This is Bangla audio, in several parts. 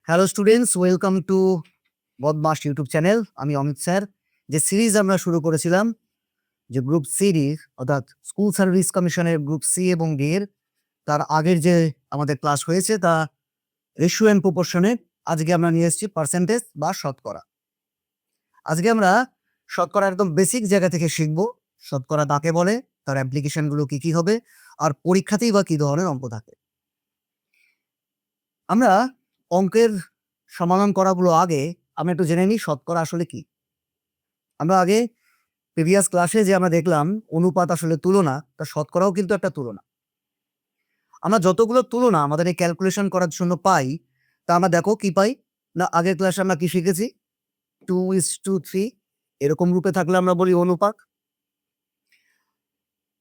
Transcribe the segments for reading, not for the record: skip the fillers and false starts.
হ্যালো স্টুডেন্টস, ওয়েলকাম টু বদমাস ইউটিউব চ্যানেল। আমি অমিত স্যার। যে সিরিজ আমরা শুরু করেছিলাম, যে গ্রুপ সিরিজ অর্থাৎ স্কুল সার্ভিস কমিশনের গ্রুপ সি এবং ডি এর, তার আগের যে আমাদের ক্লাস হয়েছে তা রেশিও অ্যান্ড প্রপোর্শনে। আজকে আমরা নিয়ে এসেছি পার্সেন্টেজ বা শতকরা। আজকে আমরা শতকরা একদম বেসিক জায়গা থেকে শিখব। শতকরা কাকে বলে, তার অ্যাপ্লিকেশনগুলো কি কি হবে, আর পরীক্ষাতেই বা কি ধরনের অঙ্ক থাকে। আমরা অঙ্কের সমাধান করাগুলো আগে আমরা একটু জেনে নিই শতকরা আসলে কি। আমরা আগে প্রিভিয়াস ক্লাসে যে আমরা দেখলাম অনুপাত আসলে তুলনা, তা শতকরাও কিন্তু একটা তুলনা। আমরা যতগুলো তুলনা আমাদের এই ক্যালকুলেশন করার জন্য পাই, তা আমরা দেখো কি পাই না, আগের ক্লাসে আমরা কি শিখেছি, 2:3 এরকম রূপে থাকলে আমরা বলি অনুপাত।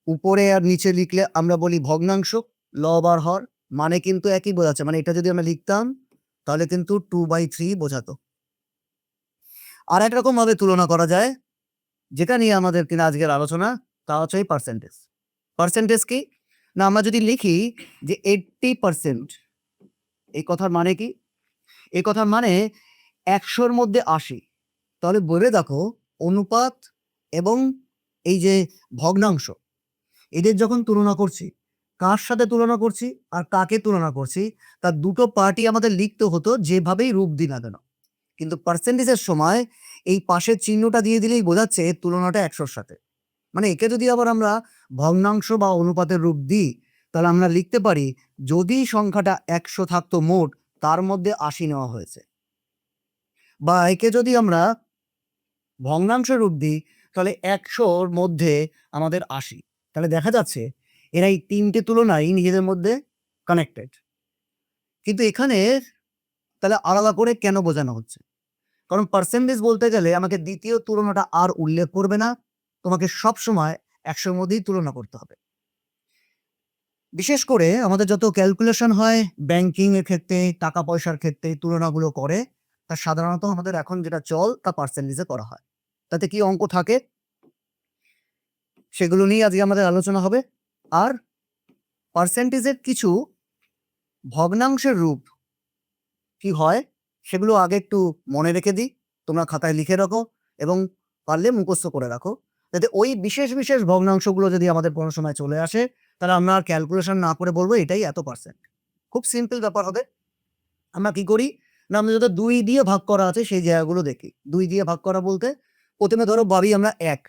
উপরে আর নিচে লিখলে আমরা বলি ভগ্নাংশ। লব আর হর মানে কিন্তু একই বোঝাচ্ছে, মানে এটা যদি আমরা লিখতাম তাহলে কিন্তু 2/3 বোঝাতো। আর এক রকম ভাবে তুলনা করা যায়, যেটা নিয়ে আমাদের কিনা আজকের আলোচনা, তা হচ্ছে এই পার্সেন্টেজ। পার্সেন্টেজ কি না, আমরা যদি লিখি যে 80%, এই কথার মানে কি? এই কথার মানে 100-র মধ্যে 80। তাহলে বলে দেখো, অনুপাত এবং এই যে ভগ্নাংশ, এদের যখন তুলনা করছি, কার সাথে তুলনা করছি আর কাকে তুলনা করছি, তার দুটো পার্টি আমাদের লিখতে হতো যেভাবেই রূপ দিই না কেন। কিন্তু পার্সেন্টেজের সময় এই পাশের চিহ্নটা দিয়ে দিলেই বোঝাচ্ছে তুলনাটা 100-র সাথে। মানে একে যদি আবার আমরা ভগ্নাংশ বা অনুপাতের রূপ দিই, তাহলে আমরা লিখতে পারি যদি সংখ্যাটা 100 থাকতো মোট, তার মধ্যে 80 নেওয়া হয়েছে। বা একে যদি আমরা ভগ্নাংশ রূপ দিই, তাহলে 100-র মধ্যে আমাদের 80। তাহলে দেখা যাচ্ছে এরা এই তিনটে তুলনাই নিজেদের মধ্যে কানেক্টেড। কিন্তু এখানে তাহলে আলাদা করে কেন বোঝানো হচ্ছে? কারণ পার্সেন্টেজ বলতে গেলে আমাকে দ্বিতীয় তুলনাটা আর উল্লেখ করবে না, তোমাকে সবসময় 100-র মধ্যেই তুলনা করতে হবে। বিশেষ করে আমাদের যত ক্যালকুলেশন হয় ব্যাংকিং এর ক্ষেত্রে, টাকা পয়সার ক্ষেত্রে তুলনাগুলো করে, তা সাধারণত আমাদের এখন যেটা চল তা পার্সেন্টেজে করা হয়। তাতে কি অঙ্ক থাকে, সেগুলো নিয়ে আজকে আমাদের আলোচনা হবে। আর পার্সেন্টেজের কিছু ভগ্নাংশের রূপ কি হয়, সেগুলো আগে একটু মনে রেখে দিই, তোমরা খাতায় লিখে রাখো এবং পারলে মুখস্থ করে রাখো, যাতে ওই বিশেষ বিশেষ ভগ্নাংশগুলো যদি আমাদের কোনো সময় চলে আসে, তাহলে আমরা আর ক্যালকুলেশন না করে বলবো এটাই এত পার্সেন্ট। খুব সিম্পল ব্যাপার হবে। আমরা কি করি না, আমরা যত 2 দিয়ে ভাগ করা আছে সেই জায়গাগুলো দেখি। 2 দিয়ে ভাগ করা বলতে প্রথমে ধরো ভাবি আমরা 1।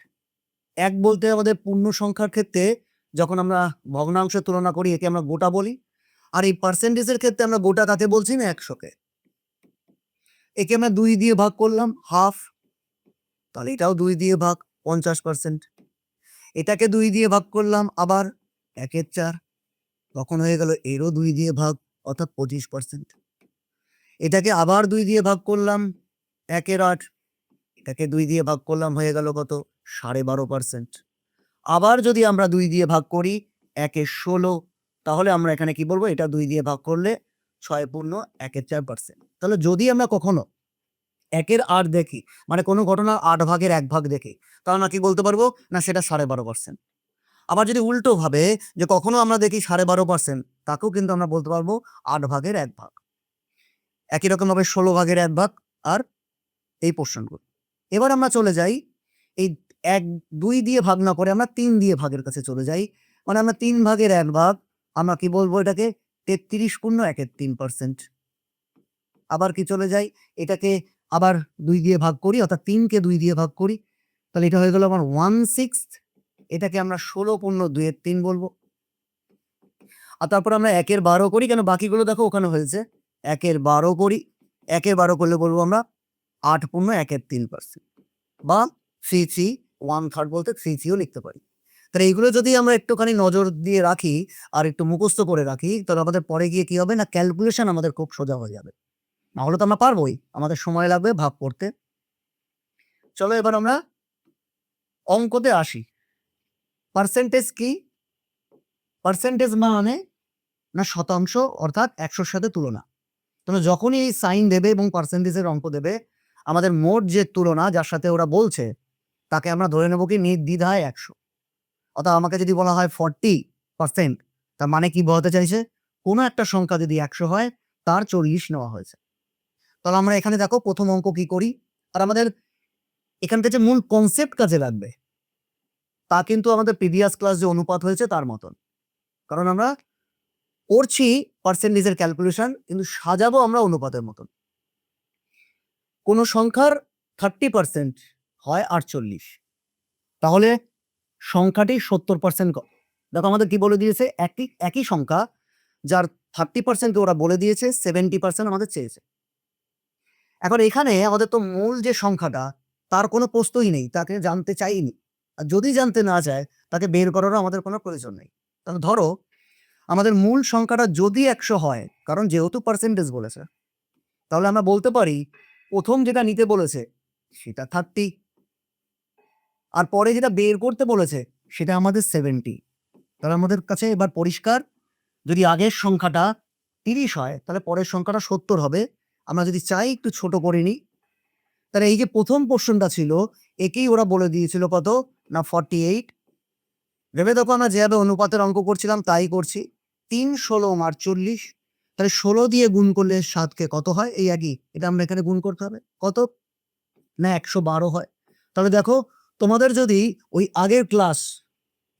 1 বলতে আমাদের পূর্ণ সংখ্যার ক্ষেত্রে যখন আমরা ভগ্নাংশের তুলনা করি, একে আমরা গোটা বলি। আর এই পার্সেন্টেজের ক্ষেত্রে আমরা গোটা কাকে বলছি না, 100-কে। একে আমরা 2 দিয়ে ভাগ করলাম, হাফ, তাহলে এটাও 2 দিয়ে ভাগ, 50%। এটাকে 2 দিয়ে ভাগ করলাম আবার 1/4, তখন হয়ে গেল এরও 2 দিয়ে ভাগ, অর্থাৎ 25%। এটাকে আবার 2 দিয়ে ভাগ করলাম, 1/8, এটাকে 2 দিয়ে ভাগ করলাম, হয়ে গেল কত, 12.5%। আবার যদি আমরা 2 দিয়ে ভাগ করি, 1/16, তাহলে আমরা এখানে কি বলবো, এটা 2 দিয়ে ভাগ করলে 6.1/4%। তাহলে যদি আমরা কখনো 1/8 দেখি, মানে কোনো ঘটনা 8 ভাগের 1 ভাগ দেখি, তাহলে আমরা কি বলতে পারবো না, সেটা 12.5%। আবার যদি উল্টো ভাবে যে কখনো আমরা দেখি 12.5%, তাকেও কিন্তু আমরা বলতে পারবো 8 ভাগের 1 ভাগ। একই রকম ভাবে 16 ভাগের 1 ভাগ, আর এই পোর্শনগুলো। এবার আমরা চলে যাই এই 2 দিয়ে ভাগ না করে আমরা 3 দিয়ে ভাগের কাছে চলে যাই। মানে আমরা 3 ভাগের 1 ভাগ, আমরা কি বলবো এটাকে, 33.1%। আবার কি চলে যাই, এটাকে আবার 2 দিয়ে ভাগ করি, অর্থাৎ 3 কে 2 দিয়ে ভাগ করি, তাহলে এটা হয়ে গেল আমার 1/6। এটাকে আমরা 16.2/3 বলবো। আর তারপর আমরা 1/12 করি, কেন বাকিগুলো দেখো ওখানে হয়েছে, 1/12 করি, 1/12 করলে বলবো আমরা 8.1/3%, বা 3 1/3 বলতে 3 লিখতে পারি। তাহলে এইগুলো যদি আমরা একটুখানি নজর দিয়ে রাখি আর একটু মুখস্থ করে রাখি, তাহলে আমাদের পরে গিয়ে কি হবে না, ক্যালকুলেশন আমাদের খুব সোজা হয়ে যাবে। না হলে তো আমরা পারবোই, আমাদের সময় লাগবে ভাগ করতে। চলো এবার আমরা অঙ্কতে আসি। পার্সেন্টেজ কি? পার্সেন্টেজ মানে না শতাংশ, অর্থাৎ 100-র সাথে তুলনা। তোমরা যখনই এই সাইন দেবে এবং পার্সেন্টেজের অঙ্ক দেবে, আমাদের মোট যে তুলনা যার সাথে ওরা বলছে, তাকে আমরা ধরে নেব কি নির্দ্বিধায় 100। অর্থাৎ আমাকে যদি বলা হয় 40%, তার মানে কি বোঝাতে চাইছে, কোনো একটা সংখ্যা যদি 100 হয়, তার 40 নেওয়া হয়েছে। তাহলে আমরা এখানে দেখো প্রথম অঙ্ক কি করি, আর আমাদের এখান থেকে মূল কনসেপ্ট কাজে লাগবে, তা কিন্তু আমাদের প্রিভিয়াস ক্লাস যে অনুপাত হয়েছে তার মতন। কারণ আমরা করছি পার্সেন্টেজের ক্যালকুলেশন, কিন্তু সাজাবো আমরা অনুপাতের মতন। কোনো সংখ্যার 30% হয় 48, তাহলে সংখ্যাটি 70% কত? দেখো আমাদের কি বলে দিয়েছে, একই সংখ্যা যার 30% ওরা বলে দিয়েছে, 70% আমাদের চেয়েছে। এখন এখানে আমাদের তো মূল যে সংখ্যাটা তার কোনো প্রশ্নই নেই, তাকে জানতে চাইনি, আর যদি জানতে না চায় তাকে বের করারও আমাদের কোনো প্রয়োজন নেই। তাহলে ধরো আমাদের মূল সংখ্যাটা যদি 100 হয়, কারণ যেহেতু পার্সেন্টেজ বলেছে, তাহলে আমরা বলতে পারি প্রথম যেটা নিতে বলেছে সেটা 30, আর পরে যেটা বের করতে বলেছে সেটা আমাদের 70। তাহলে আমাদের কাছে এবার পরিষ্কার, যদি আগের সংখ্যাটা 30 হয় তাহলে পরের সংখ্যাটা 70 হবে। আমরা যদি চাই একটু ছোট করে নিই, তাহলে এই যে প্রথম পোর্শনটা ছিল একেই ওরা বলে দিয়েছিল কত না 48। ভেবে দেখো আমরা যেভাবে অনুপাতের অঙ্ক করছিলাম তাই করছি, 3 16 48, তাহলে 16 দিয়ে গুণ করলে 7কে কত হয়, এই একই, এটা আমরা এখানে গুণ করতে হবে, কত না 112 হয়। তাহলে দেখো তোমাদের যদি ওই আগের ক্লাস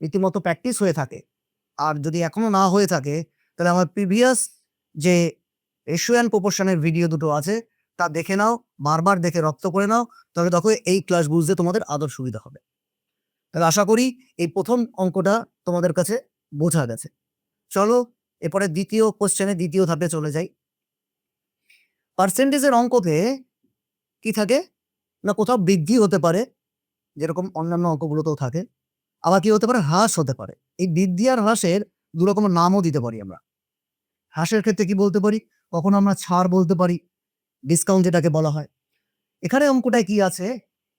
রীতিমতো প্র্যাকটিস হয়ে থাকে, আর যদি এখনো না হয়ে থাকে, তাহলে আমার প্রিভিয়াস যে রেশিও অ্যান্ড প্রপোর্শনের ভিডিও দুটো আছে তা দেখে নাও, বারবার দেখে রপ্ত করে নাও, তাহলে দেখো এই ক্লাস বুঝতে তোমাদের আদর সুবিধা হবে। তাহলে আশা করি এই প্রথম অঙ্কটা তোমাদের কাছে বোঝা গেছে। চলো এরপরে দ্বিতীয় কোশ্চেনে, দ্বিতীয় ধাপে চলে যাই। পার্সেন্টেজের অঙ্কতে কি থাকে না, কোথাও বৃদ্ধি হতে পারে যেরকম অন্যান্য অঙ্কগুলোতেও থাকে, আবার কি হতে পারে হ্রাস হতে পারে। এই বৃদ্ধি আর হ্রাসের দু রকমের নামও দিতে পারি আমরা। হ্রাসের ক্ষেত্রে কি বলতে পারি, কখনো আমরা ছাড় বলতে পারি, ডিসকাউন্ট যেটাকে বলা হয়। এখানে অঙ্কটায় কি আছে,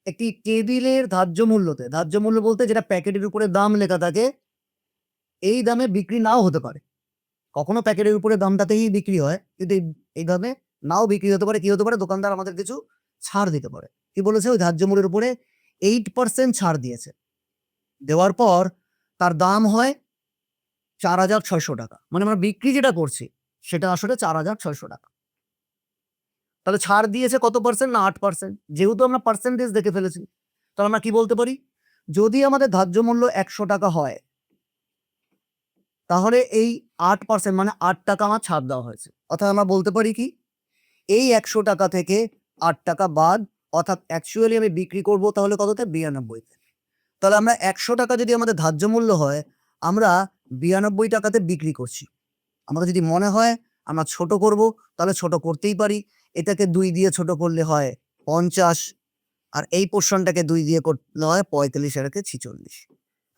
একটি টেবিলের ধার্য মূল্যতে, ধার্য মূল্য বলতে যেটা প্যাকেটের উপরে দাম লেখা থাকে, এই দামে বিক্রি নাও হতে পারে। কখনো প্যাকেটের উপরে দামটাতেই বিক্রি হয়, কিন্তু এই দামে নাও বিক্রি হতে পারে। কি হতে পারে, দোকানদার আমাদের কিছু ছাড় দিতে পারে। কি বলেছে, ওই ধার্য মূল্যের উপরে 8% ছাড় দিয়েছে, দেওয়ার পর তার দাম হয় 4,600 টাকা, মানে আমরা বিক্রি যেটা করছি সেটা আসলে 4,600 টাকা। তাহলে ছাড় দিয়েছে কত পার্সেন্ট না 8%। যেহেতু আমরা পার্সেন্টেজ দেখে ফেলেছি, তাহলে আমরা কি বলতে পারি, যদি আমাদের ধার্য মূল্য 100 টাকা হয়, তাহলে এই 8% মানে 8 টাকা আমার ছাড় দেওয়া হয়েছে। অর্থাৎ আমরা বলতে পারি কি, এই 100 টাকা থেকে 8 টাকা বাদ, অর্থাৎ অ্যাকচুয়ালি আমি বিক্রি করব তাহলে কততে, 92-তে। তাহলে আমরা 100 টাকা যদি আমাদের ধার্য মূল্য হয়, আমরা 92 টাকাতে বিক্রি করছি। আমাদের যদি মনে হয় আমরা ছোট করব, তাহলে ছোট করতেই পারি। এটাকে 2 দিয়ে ছোট করলে হয় 50, আর এই পোর্শনটাকে 2 দিয়ে করলে হয় 45, আর একে 46।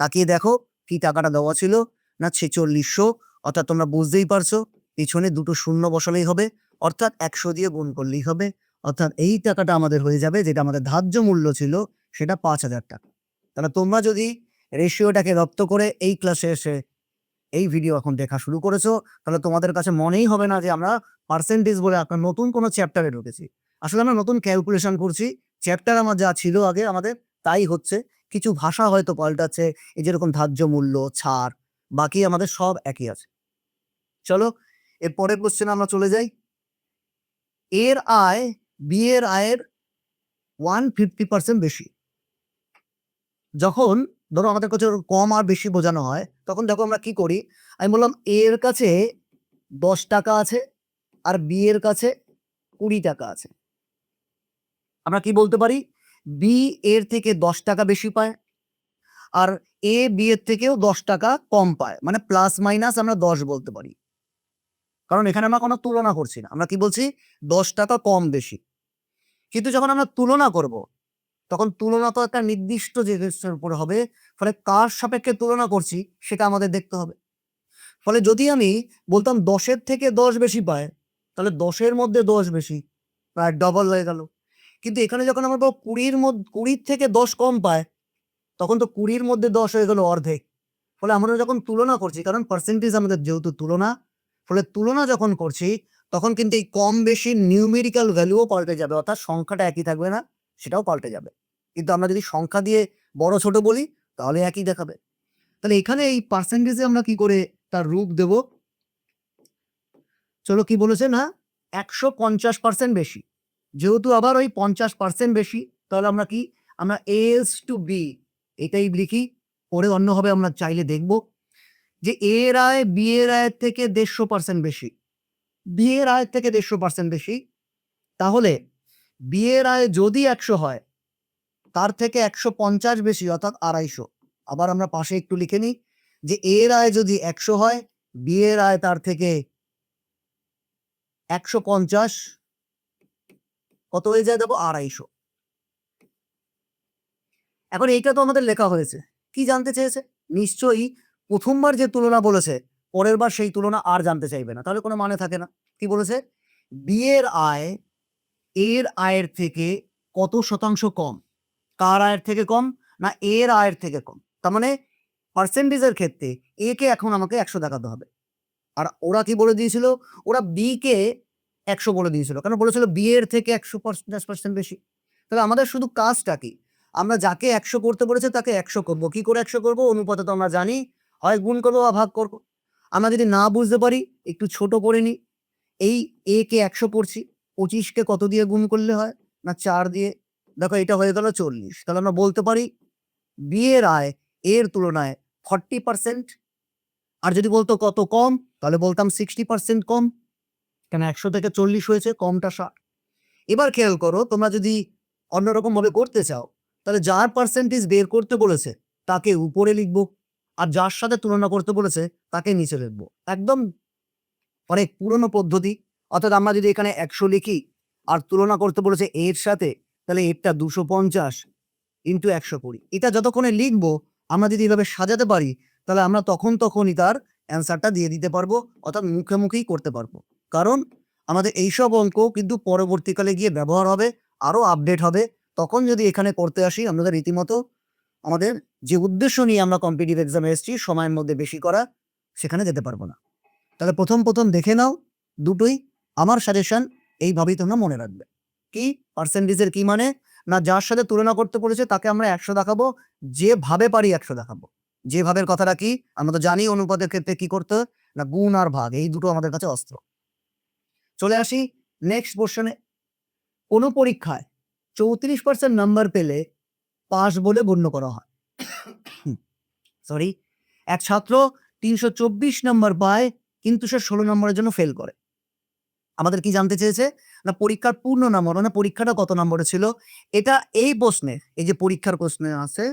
তাকিয়ে দেখো কি টাকাটা দেওয়া ছিল না 4600, অর্থাৎ তোমরা বুঝতেই পারছো পিছনে দুটো শূন্য বসালেই হবে, অর্থাৎ 100 দিয়ে গুণ করলেই হবে, অর্থাৎ এই টাকাটা আমাদের হয়ে যাবে, যেটা আমাদের ধার্য মূল্য ছিল সেটা 5,000 টাকা। তাহলে তোমরা যদি রেশিওটাকে রপ্ত করে এই ক্লাসে এসে এই ভিডিও এখন দেখা শুরু করেছো, তাহলে তোমাদের কাছে মনেই হবে না যে আমরা পার্সেন্টেজ বলে একটা নতুন কোনো চ্যাপ্টারে ঢুকেছি। আসলে আমরা নতুন ক্যালকুলেশন করছি, চ্যাপ্টার আমার যা ছিল আগে আমাদের তাই হচ্ছে, কিছু ভাষা হয়তো পাল্টাচ্ছে, এই যেরকম ধার্য মূল্য, ছাড়, বাকি আমাদের সব একই আছে। চলো এর পরের কোশ্চেনে আমরা চলে যাই। এর আয় বি এর আয়ের 150% বেশি। যখন ধরো আমাদের কাছে কম আর বেশি বোঝানো হয়, তখন দেখো আমরা কি করি, আমি বললাম এর কাছে 10 টাকা আছে আর বি এর কাছে 20 টাকা আছে। আমরা কি বলতে পারি, বি এর থেকে 10 টাকা বেশি পায়, আর এ বি এর থেকেও 10 টাকা কম পায়, মানে প্লাস মাইনাস আমরা 10 বলতে পারি। কারণ এখানে আমরা কোনো তুলনা করছি না, আমরা কি বলছি 10 টাকা কম বেশি। কিন্তু যখন আমরা তুলনা করব, তখন তুলনা তো একটা নির্দিষ্ট জিনিসের উপরে হবে, ফলে কার সাপেক্ষে তুলনা করছি সেটা আমাদের দেখতে হবে। ফলে যদি আমি বলতাম 10-এর থেকে 10 বেশি পায়, তাহলে 10-এর মধ্যে 10 বেশি, প্রায় ডবল হয়ে গেল। কিন্তু এখানে যখন আমরা 20-র থেকে 10 কম পায়, তখন তো 20-র মধ্যে 10 হয়ে গেল অর্ধেক। ফলে আমরা যখন তুলনা করছি, কারণ পার্সেন্টেজ আমাদের যেহেতু তুলনা, ফলে তুলনা যখন করছি তখন কিন্তু এই কম বেশি নিউমেরিক্যাল ভ্যালুও পাল্টে যাবে, অর্থাৎ সংখ্যাটা একই থাকবে না, সেটাও পাল্টে যাবে। কিন্তু আমরা যদি সংখ্যা দিয়ে বড় ছোট বলি তাহলে একই দেখাবে। তাহলে এখানে এই পার্সেন্টেজে আমরা কি করে তার রূপ দেব, চলো কি বলেছে না 150% বেশি। যেহেতু আবার ওই 50% বেশি, তাহলে আমরা কি, আমরা এস টু বি এটাই লিখি। পরে অন্যভাবে আমরা চাইলে দেখব যে এ এর আয় বি এর আয়ের থেকে 150% বেশি, বি এর আয়ের থেকে 150% বেশি, তাহলে বি এর আয় যদি 100 হয়, তার থেকে 150 বেশি অর্থাৎ 250। আবার আমরা পাশে একটু লিখে নিই যে এর আয় যদি 100 হয়, বি এর আয় তার থেকে 150 কত হয়ে যায় দেখো, 250। এখন এইটা তো আমাদের লেখা হয়েছে, কি জানতে চেয়েছে? নিশ্চয়ই প্রথমবার যে তুলনা বলেছে, পরের বার সেই তুলনা আর জানতে চাইবে না, তাহলে কোনো মানে থাকে না। কি বলেছে? বি এর আয় এর আয়ের থেকে কত শতাংশ কম। কার আয়ের থেকে কম? না এর আয়ের থেকে কম। তার মানে পার্সেন্টেজের ক্ষেত্রে এ কে এখন আমাকে 100 দেখাতে হবে। আর ওরা কি বলে দিয়েছিল? ওরা বি কে 100 বলে দিয়েছিল, কারণ বলেছিল বি এর থেকে 150% বেশি। তাহলে আমাদের শুধু কাজটা কি, আমরা যাকে 100 করতে বলেছে তাকে 100 করবো। কি করে 100 করবো? অনুপাতে তো আমরা জানি, হয় গুণ করবো বা ভাগ করবো। আমরা যদি না বুঝতে পারি, একটু ছোট করে নিই। এই এ কে 100 করছি, 25 কে কত দিয়ে গুণ করলে হয়? না 4 দিয়ে। দেখো এটা হয়ে গেল 40। তাহলে আমরা বলতে পারি বি এর আয় এর তুলনায় 40%। আর যদি বলতো কত কম, তাহলে বলতাম 60% কম। কেন 100 থেকে 40 হয়েছে, কমটা 60। এবার খেয়াল করো, তোমরা যদি অন্যরকম ভাবে করতে চাও, তাহলে যার পার্সেন্টেজ বের করতে বলেছে তাকে উপরে লিখবো, আর যার সাথে তুলনা করতে বলেছে তাকে নিচে লিখবো। একদম অনেক পুরনো পদ্ধতি। অর্থাৎ আমরা যদি এখানে 100 লিখি আর তুলনা করতে বলেছে এর সাথে, তাহলে এরটা 250 ইন্টু 100 করি। এটা যতক্ষণে লিখবো, আমরা যদি এভাবে সাজাতে পারি, তাহলে আমরা তখনই তার অ্যান্সারটা দিয়ে দিতে পারবো, অর্থাৎ মুখে মুখেই করতে পারবো। কারণ আমাদের এইসব অঙ্ক কিন্তু পরবর্তীকালে গিয়ে ব্যবহার হবে, আরো আপডেট হবে। তখন যদি এখানে করতে আসি, আমাদের রীতিমতো আমাদের যে উদ্দেশ্য নিয়ে আমরা কম্পিটিটিভ এক্সামে এসেছি, সময়ের মধ্যে বেশি করা, সেখানে যেতে পারবো না। তাহলে প্রথম দেখে নাও দুটোই। আমার সাজেশন এইভাবেই তোমরা মনে রাখবে। কি পার্সেন্টেজের কি মানে? না যার সাথে তুলনা করতে বলেছে তাকে আমরা 100 দেখাবো, যেভাবে পারি 100 দেখাবো। যেভাবের কথাটা কি, আমরা তো জানি অনুপাতের ক্ষেত্রে কি করতে হয়, না গুণ আর ভাগ, এই দুটো আমাদের কাছে অস্ত্র। চলে আসি নেক্সট কোশ্চেনে। কোনো পরীক্ষায় 34% নাম্বার পেলে পাস বলে গণ্য করা হয়। সরি, এক ছাত্র 324 নাম্বার পায়, কিন্তু সে 16 নম্বরের জন্য ফেল করে। আমাদের কি জানতে চেয়েছে? না পরীক্ষার পূর্ণ নম্বর, মানে পরীক্ষাটা কত নম্বরে ছিল। এটা এই প্রশ্নের, এই যে পরীক্ষার প্রশ্নে আছে,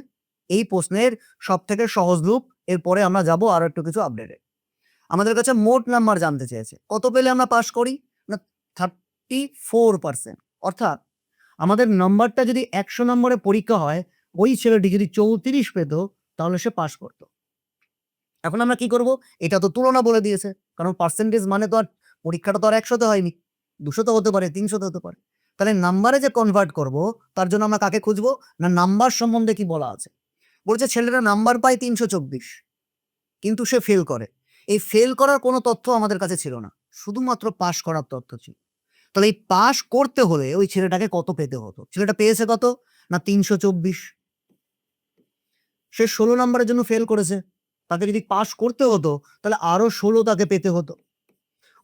এই প্রশ্নের সব থেকে সহজ রূপ। এরপরে আমরা যাব আরো একটু কিছু আপডেটে। আমাদের কাছে মোট নাম্বার জানতে চেয়েছে, কত পেলে আমরা পাস করি। না 34%। অর্থাৎ আমাদের নাম্বারটা যদি 100 নম্বরে পরীক্ষা হয়, ওই ছেলেটি যদি 34 পেত, তাহলে সে পাস করতো। এখন আমরা কি করব? এটা তো তুলনা বলে দিয়েছে, কারণ পার্সেন্টেজ মানে তো আর পরীক্ষাটা তো আর 100 তে হয়নি, 200 তে হতে পারে, 300 তে হতে পারে। তাহলে নাম্বারে যে কনভার্ট করব, তার জন্য আমরা কাকে খুঁজবো? না নাম্বার সম্বন্ধে কি বলা আছে। বলছে ছেলেটা নাম্বার পায় 324, কিন্তু সে ফেল করে। এই ফেল করার কোনো তথ্য আমাদের কাছে ছিল না, শুধুমাত্র পাস করার তথ্য ছিল। তাহলে এই পাস করতে হলে ওই ছেলেটাকে কত পেতে হতো? ছেলেটা পেয়েছে কত? না 324। সে 16 নম্বরের জন্য ফেল করেছে, তাকে যদি পাস করতে হতো, তাহলে আরো 16 তাকে পেতে হতো।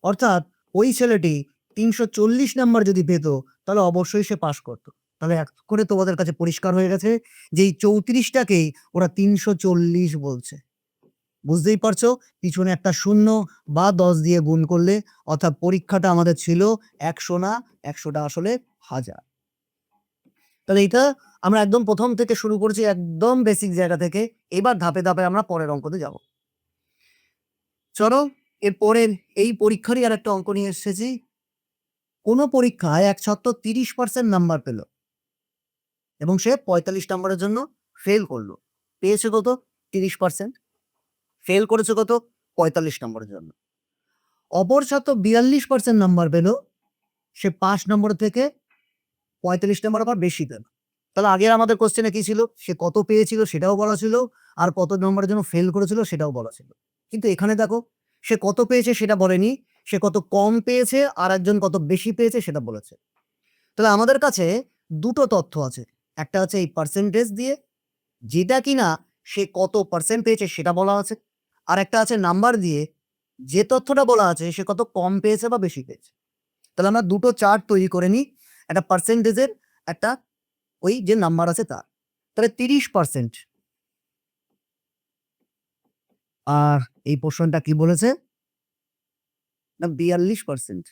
অর্থাৎ ওই ছেলেটি 340 নাম্বার যদি পেত, তাহলে অবশ্যই সে পাস করতো। তাহলে এক করে তোমাদের কাছে পরিষ্কার হয়ে গেছে যে এই 34টাকেই ওরা 340 বলছে। বুঝতেই পারছো, পিছনে একটা শূন্য বা 10 দিয়ে গুণ করলে, অর্থাৎ পরীক্ষাটা আমাদের ছিল 100 না, 100টা আসলে 1000। তাহলে এইটা আমরা একদম প্রথম থেকে শুরু করেছি, একদম বেসিক জায়গা থেকে। এবার ধাপে ধাপে আমরা পরের অঙ্কতে যাব। চলো, এর পরের এই পরীক্ষারই আর একটা অঙ্ক নিয়ে এসেছি। কোন পরীক্ষায় এক ছাত্র 30% নাম্বার পেল এবং সে 45 নম্বরের জন্য ফেল করলো। পেয়েছে কত? 30%। ফেল করেছে কত? 45 নম্বরের জন্য। অপর ছাত্র 42% নাম্বার পেল, সে 5 নম্বর থেকে 45 নম্বর আবার বেশি পেল। তাহলে আগের আমাদের কোশ্চেনে কি ছিল? সে কত পেয়েছিল সেটাও বলা ছিল, আর কত নম্বরের জন্য ফেল করেছিল সেটাও বলা ছিল। কিন্তু এখানে দেখো, সে কত পেয়েছে সেটা বলেনি, সে কত কম পেয়েছে আর একজন কত বেশি পেয়েছে সেটা বলেছে। তাহলে আমাদের কাছে দুটো তথ্য আছে, একটা আছে এই পার্সেন্টেজ দিয়ে, যেটা কিনা সে কত পার্সেন্ট পেয়েছে সেটা বলা আছে, আর একটা আছে নাম্বার দিয়ে, যে তথ্যটা বলা আছে সে কত কম পেয়েছে বা বেশি পেয়েছে। তাহলে আমরা দুটো চার্ট তৈরি করে নিই। একটা পার্সেন্টেজের একটা ওই যে নাম্বার আছে তার, তাহলে 30%। আর এই পোর্শনটা কি বলেছে না 42%।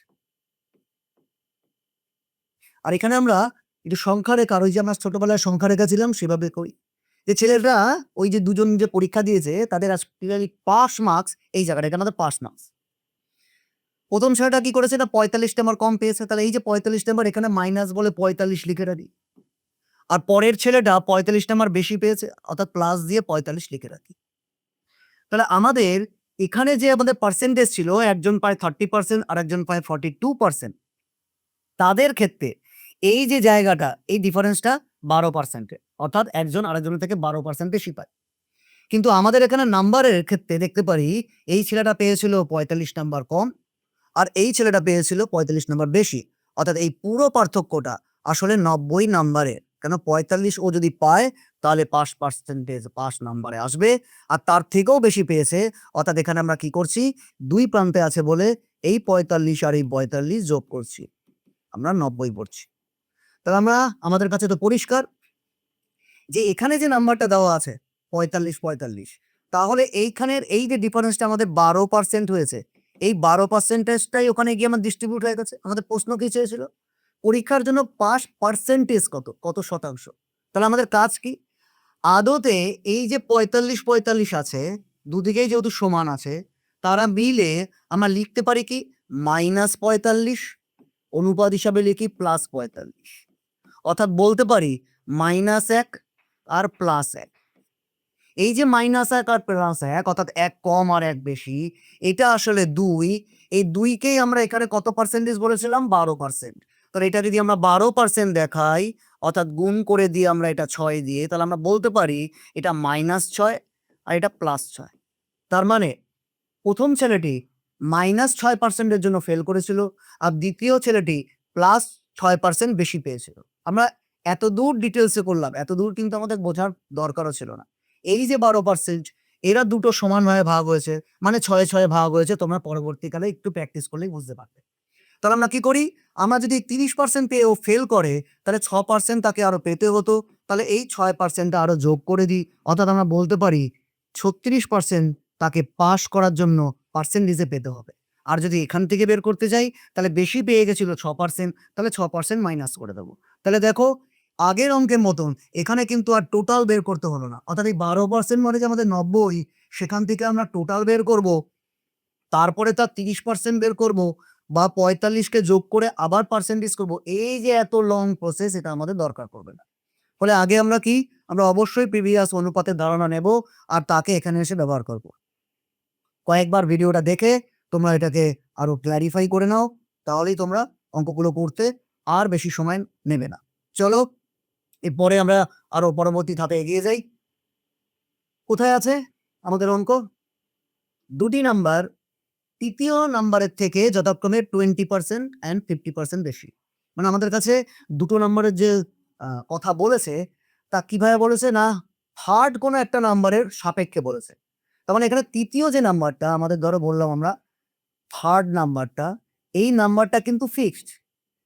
আর এখানে আমরা একটু সংখ্যা রেখা, ওই যে আমরা ছোটবেলায় সংখ্যা রেখা ছিলাম সেভাবে করি, যে ছেলেরা ওই যে দুজন যে পরীক্ষা দিয়েছে তাদের পাস মার্কস এই জায়গাটা, এখানে আমাদের পাস মার্কস। প্রথম ছেলেটা কি করেছে না 45 নাম্বার কম পেয়েছে, তাহলে এই যে 45 নাম্বার এখানে মাইনাস বলে 45 লিখে রাখি। আর পরের ছেলেটা 45 নাম্বার বেশি পেয়েছে, অর্থাৎ প্লাস দিয়ে 45 লিখে রাখি। তাহলে আমাদের এখানে যে আমাদের পার্সেন্টেজ ছিল, একজন পায় 30% আর একজন পায় 42%, তাদের ক্ষেত্রে এই যে জায়গাটা, এই ডিফারেন্সটা 12%, অর্থাৎ একজন আরেকজনের থেকে 12% বেশি পায়। কিন্তু আমাদের এখানে নাম্বারের ক্ষেত্রে দেখতে পারি এই ছেলেটা পেয়েছিল 45 নাম্বার কম আর এই ছেলেটা পেয়েছিল 45 নাম্বার বেশি, অর্থাৎ এই পুরো পার্থক্যটা আসলে 90 নাম্বারের। কেন 45 ও যদি পায় তাহলে পাস নাম্বারে আসবে, আর তার থেকেও বেশি পেয়েছে, অর্থাৎ এখানে আমরা কি করছি, দুই প্রান্তে আছে বলে এই 45 আর এই 45 যোগ করছি, আমরা 90 পড়ছি। তাহলে আমরা আমাদের কাছে তো পরিষ্কার যে এখানে যে নাম্বারটা দেওয়া আছে 45, তাহলে এইখানের এই যে ডিফারেন্সটা আমাদের 12% হয়েছে, এই 12%টাই ওখানে গিয়ে আমার ডিস্ট্রিবিউট হয়ে গেছে। আমাদের প্রশ্ন কি চেয়েছিল, পরীক্ষার জন্য পাস পার্সেন্টেজ কত শতাংশ। তাহলে আমাদের কাজ কি, আদতে এই যে 45 আছে, দুদিকেই যেহেতু সমান আছে, তারা মিলে আমরা লিখতে পারি কি -45, অনুপাত হিসাবে লিখি +45, অর্থাৎ বলতে পারি -1 আর +1। এই যে -1 আর +1, অর্থাৎ 1 কম আর 1 বেশি, এটা আসলে 2। এই 2কেই আমরা এখানে কত পার্সেন্টেজ বলেছিলাম, 12%। তাহলে এটা যদি আমরা 12% দেখাই, অর্থাৎ গুণ করে দিয়ে আমরা এটা 6 দিয়ে, তাহলে আমরা বলতে পারি এটা -6 আর এটা +6। তার মানে প্রথম ছেলেটি -6% এর জন্য ফেল করেছিল আর দ্বিতীয় ছেলেটি +6% বেশি পেয়েছিল। আমরা এত দূর ডিটেলসে করলাম, এত দূর কিন্তু আমাদের বোঝার দরকারও ছিল না। এই যে 12% এরা দুটো সমানভাবে ভাগ হয়েছে, মানে 6 ভাগ হয়েছে, তোমরা পরবর্তীকালে একটু প্র্যাকটিস করলেই বুঝতে পারবে। তাহলে আমরা কি করি, আমরা যদি 30% পেয়ে ও ফেল করে, তাহলে 6% তাকে আরো পেতে হতো, তাহলে এই 6%টা আরো যোগ করে দিই, অর্থাৎ আমরা বলতে পারি 36% তাকে পাস করার জন্য পার্সেন্টেজে পেতে হবে। আর যদি এখান থেকে বের করতে যাই, তাহলে বেশি পেয়ে গেছিল 6%, তাহলে 6% মাইনাস করে দেবো। তাহলে দেখো আগের অঙ্কের মতন এখানে কিন্তু আর টোটাল বের করতে হলো না, অর্থাৎ এই 12% মানে যে আমাদের 90, সেখান থেকে আমরা টোটাল বের করব, তারপরে তার 30% বের করব, বা 45কে যোগ করে আবার পার্সেন্টেজ করব। এই যে এত লং প্রসেস, এটা আমাদের দরকার পড়বে না। ফলে আগে আমরা কি, আমরা অবশ্যই প্রিভিয়াস অনুপাতের ধারণা নেব আর তাকে এখানে এসে ব্যবহার করব। কয়েকবার ভিডিওটা দেখে তোমরা এটাকে আরো ক্ল্যারিফাই করে নাও, তাহলেই তোমরা অঙ্কগুলো করতে আর বেশি সময় নেবে না। চলো এরপরে আমরা আরো পরবর্তী ধাপে এগিয়ে যাই। কোথায় আছে আমাদের অঙ্ক, দুটি নাম্বার তৃতীয় নাম্বারের থেকে যথাক্রমে 20% and 50% বেশি। মানে আমাদের কাছে দুটো নাম্বারের যে কথা বলেছে, তা কিভাবে বলেছে না, থার্ড কোনো একটা নাম্বারের সাপেক্ষে বলেছে। তার মানে এখানে তৃতীয় যে নাম্বারটা আমাদের, ধরো বললাম আমরা থার্ড নাম্বারটা, এই নাম্বারটা কিন্তু ফিক্সড,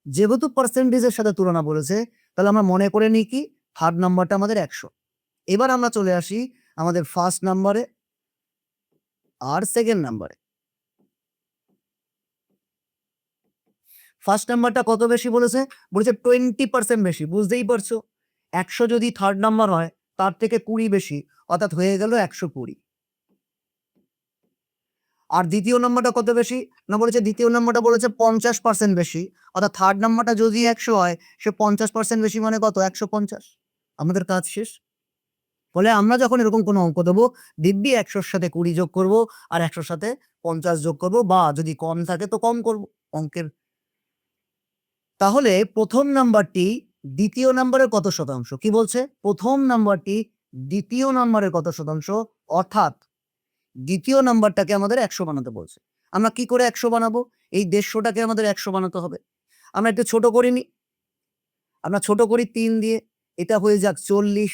যেহেতু পার্সেন্টেজের সাথে তুলনা বলেছে, তাহলে আমরা মনে করে নিই কি থার্ড নাম্বারটা আমাদের 100। এবার আমরা চলে আসি আমাদের ফার্স্ট নাম্বারে আর সেকেন্ড নাম্বারে। ফার্স্ট নাম্বারটা কত বেশি বলেছে, বলেছে 20% বেশি। বুঝতেই পারছো 100 যদি থার্ড নাম্বার হয়, তার থেকে 20 বেশি, অর্থাৎ হয়ে গেল 120। আর দ্বিতীয় নাম্বারটা কত বেশি না, বলেছে দ্বিতীয় নাম্বারটা বলেছে 50% বেশি, অর্থাৎ থার্ড নাম্বারটা যদি 100 হয়, সে 50% বেশি মানে কত, 150। আমাদের কাজ শেষ। ফলে আমরা যখন এরকম কোনো অঙ্ক দেবো, দিব্যি 100-র সাথে 20 যোগ করব আর 100-র সাথে 50 যোগ করব, বা যদি কম থাকে তো কম করব অঙ্কের। তাহলে প্রথম নাম্বারটি দ্বিতীয় নাম্বারের কত শতাংশ, কি বলছে, প্রথম নাম্বারটি দ্বিতীয় নাম্বারের কত শতাংশ, অর্থাৎ দ্বিতীয় নাম্বারটাকে আমাদের 100 বানাতে বলছে। আমরা কি করে 100 বানাবো, এই 150টাকে আমাদের 100 বানাতে হবে। আমরা একটু ছোট করে নিই, আমরা ছোট করি 3 দিয়ে, এটা হয়ে যাক 40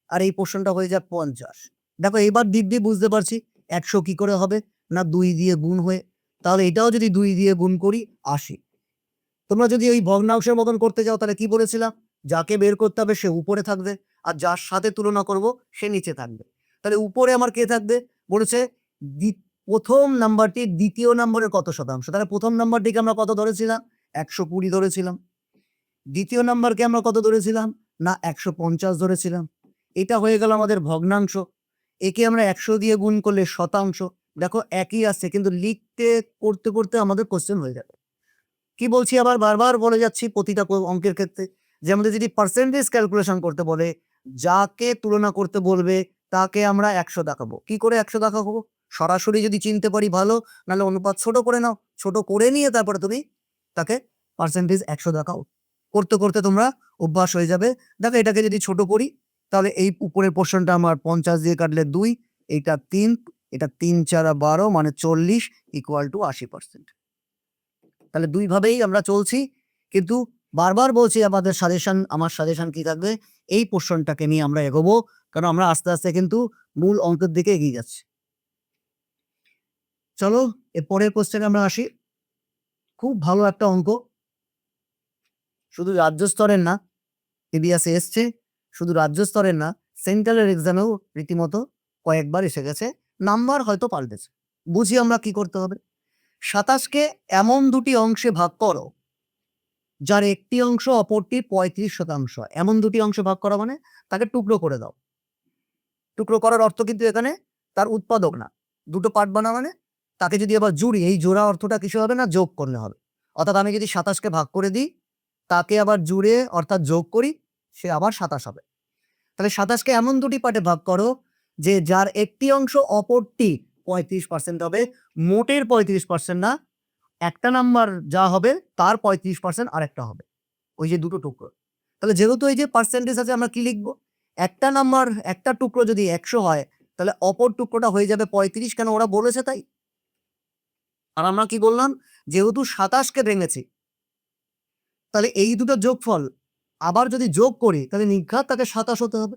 আর এই পোর্শনটা হয়ে যাক 50। দেখো এবার দিব্যি বুঝতে পারছি 100 কি করে হবে না 2 দিয়ে গুণ হয়ে, তাহলে এটাও যদি 2 দিয়ে গুণ করি 80। তোমরা যদি ওই ভগ্নাংশের মতন করতে যাও তাহলে কি বলেছিলাম, যাকে বের করতে হবে সে উপরে থাকবে আর যার সাথে তুলনা করব সে নিচে থাকবে। তাহলে উপরে আমার কে থাকবে, বলেছে প্রথম নাম্বারটি দ্বিতীয় নম্বরের কত শতাংশ। তাহলে প্রথম নাম্বারটিকে আমরা কত ধরেছিলাম, 120 ধরেছিলাম। দ্বিতীয় নাম্বারকে আমরা কত ধরেছিলাম, না 150 ধরেছিলাম। এটা হয়ে গেল আমাদের ভগ্নাংশ। একে আমরা 100 দিয়ে গুণ করলে শতাংশ। দেখো একই আসছে, কিন্তু লিখতে করতে করতে আমাদের কোশ্চেন হয়ে যাবে। কি বলছি, আবার বারবার বলে যাচ্ছি প্রতিটা অঙ্কের ক্ষেত্রে, যে আমাদের যদি পার্সেন্টেজ ক্যালকুলেশন করতে বলে, যাকে তুলনা করতে বলবে তাকে আমরা 100 দেখাবো। কি করে 100 দেখাবো, সরাসরি যদি চিনতে পারি ভালো, নাহলে অনুপাত ছোট করে নাও, ছোট করে নিয়ে তারপরে তুমি তাকে পার্সেন্টেজ 100 দেখাও। করতে করতে তোমরা অভ্যাস হয়ে যাবে। দেখো এটাকে যদি ছোট করি, তাহলে এই উপরের পোর্শনটা আমার 50 দিয়ে কাটলে 2, এইটা 3, এটা 3 4 12 মানে 40 ইকুয়াল টু 80%। তাহলে দুই ভাবেই আমরা চলছি, কিন্তু বারবার বলছি আমার সাজেশন কি থাকবে, এই পোর্শনটাকে নিয়ে আমরা এগোবো, কারণ আমরা আস্তে আস্তে কিন্তু মূল অঙ্কের দিকে এগিয়ে যাচ্ছি। চলো এর পরের কোশ্চেনে আমরা আসি। খুব ভালো একটা অঙ্ক, শুধু রাজ্য স্তরের না, ইতিহাসে এসছে, শুধু রাজ্য স্তরের না, সেন্ট্রালের এক্সামেও রীতিমতো কয়েকবার এসে গেছে, নাম্বার হয়তো পাল্টেছে। বুঝি আমরা কি করতে হবে। 27কে এমন দুটি অংশে ভাগ করো যার একটি অংশ অপরটির 35%। এমন দুটি অংশে ভাগ করা মানে তাকে টুকরো করে দাও। টুকরো করার অর্থ কিন্তু এখানে তার উৎপাদক না, দুটো পার্ট বানা মানে তাকে যদি আবার জুড়ি, এই জোড়া অর্থটা কিছু হবে না, যোগ করলে হবে। অর্থাৎ আমি যদি 27কে ভাগ করে দিই, তাকে আবার জুড়ে অর্থাৎ যোগ করি, সে আবার 27 হবে। তাহলে 27কে এমন দুটি পার্টে ভাগ করো যে যার একটি অংশ অপরটি 35% হবে। মোটের 35% না, একটা নাম্বার যা হবে তার 35% আরেকটা হবে, ওই যে দুটো টুকরো। তাহলে যেহেতু এই যে পার্সেন্টেজ আছে, আমরা কি লিখবো, একটা নাম্বার একটা টুকরো যদি 100 হয়, তাহলে অপর টুকরোটা হয়ে যাবে 35, কেন ওরা বলেছে তাই। আর আমরা কি বললাম, যেহেতু 27কে ভেঙেছি, তাহলে এই দুটো যোগফল আবার যদি যোগ করি তাহলে নির্ঘাত তাকে 27 হতে হবে।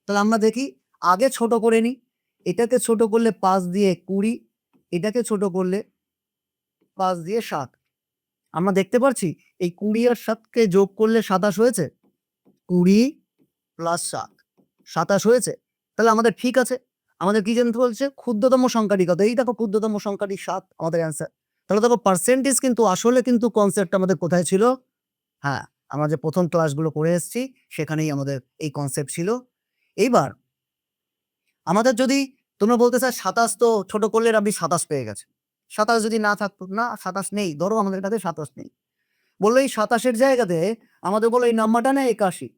তাহলে আমরা দেখি, আগে ছোট করে নিই, এটাকে ছোট করলে 5 দিয়ে 20, এটাকে ছোট করলে 5 দিয়ে 7। আমরা দেখতে পাচ্ছি এই 20 আর 7কে যোগ করলে 27 হয়েছে, 20 প্লাস 7 27 হয়েছে। তাহলে আমাদের ঠিক আছে, আমাদের কি জানতে বলছে, ক্ষুদ্রতম সংখ্যাটি কত, এই দেখো ক্ষুদ্রতম সংখ্যাটি 7 আমাদের অ্যান্সার। তাহলে দেখো পার্সেন্টেজ কিন্তু আসলে কিন্তু কনসেপ্ট আমাদের কোথায় ছিল, হ্যাঁ আমরা যে প্রথম ক্লাসগুলো করে এসেছি সেখানেই আমাদের এই কনসেপ্ট ছিল। এইবার আমাদের যদি তোমরা বলতে চাও 27 তো ছোট করলে আপনি 27 পেয়ে গেছে, 27 যদি না থাকতো, না 27 নেই, ধরো আমাদের কাছে 27 নেই, বললো এই 27-এর জায়গাতে আমাদের বলো এই নাম্বারটা না 81,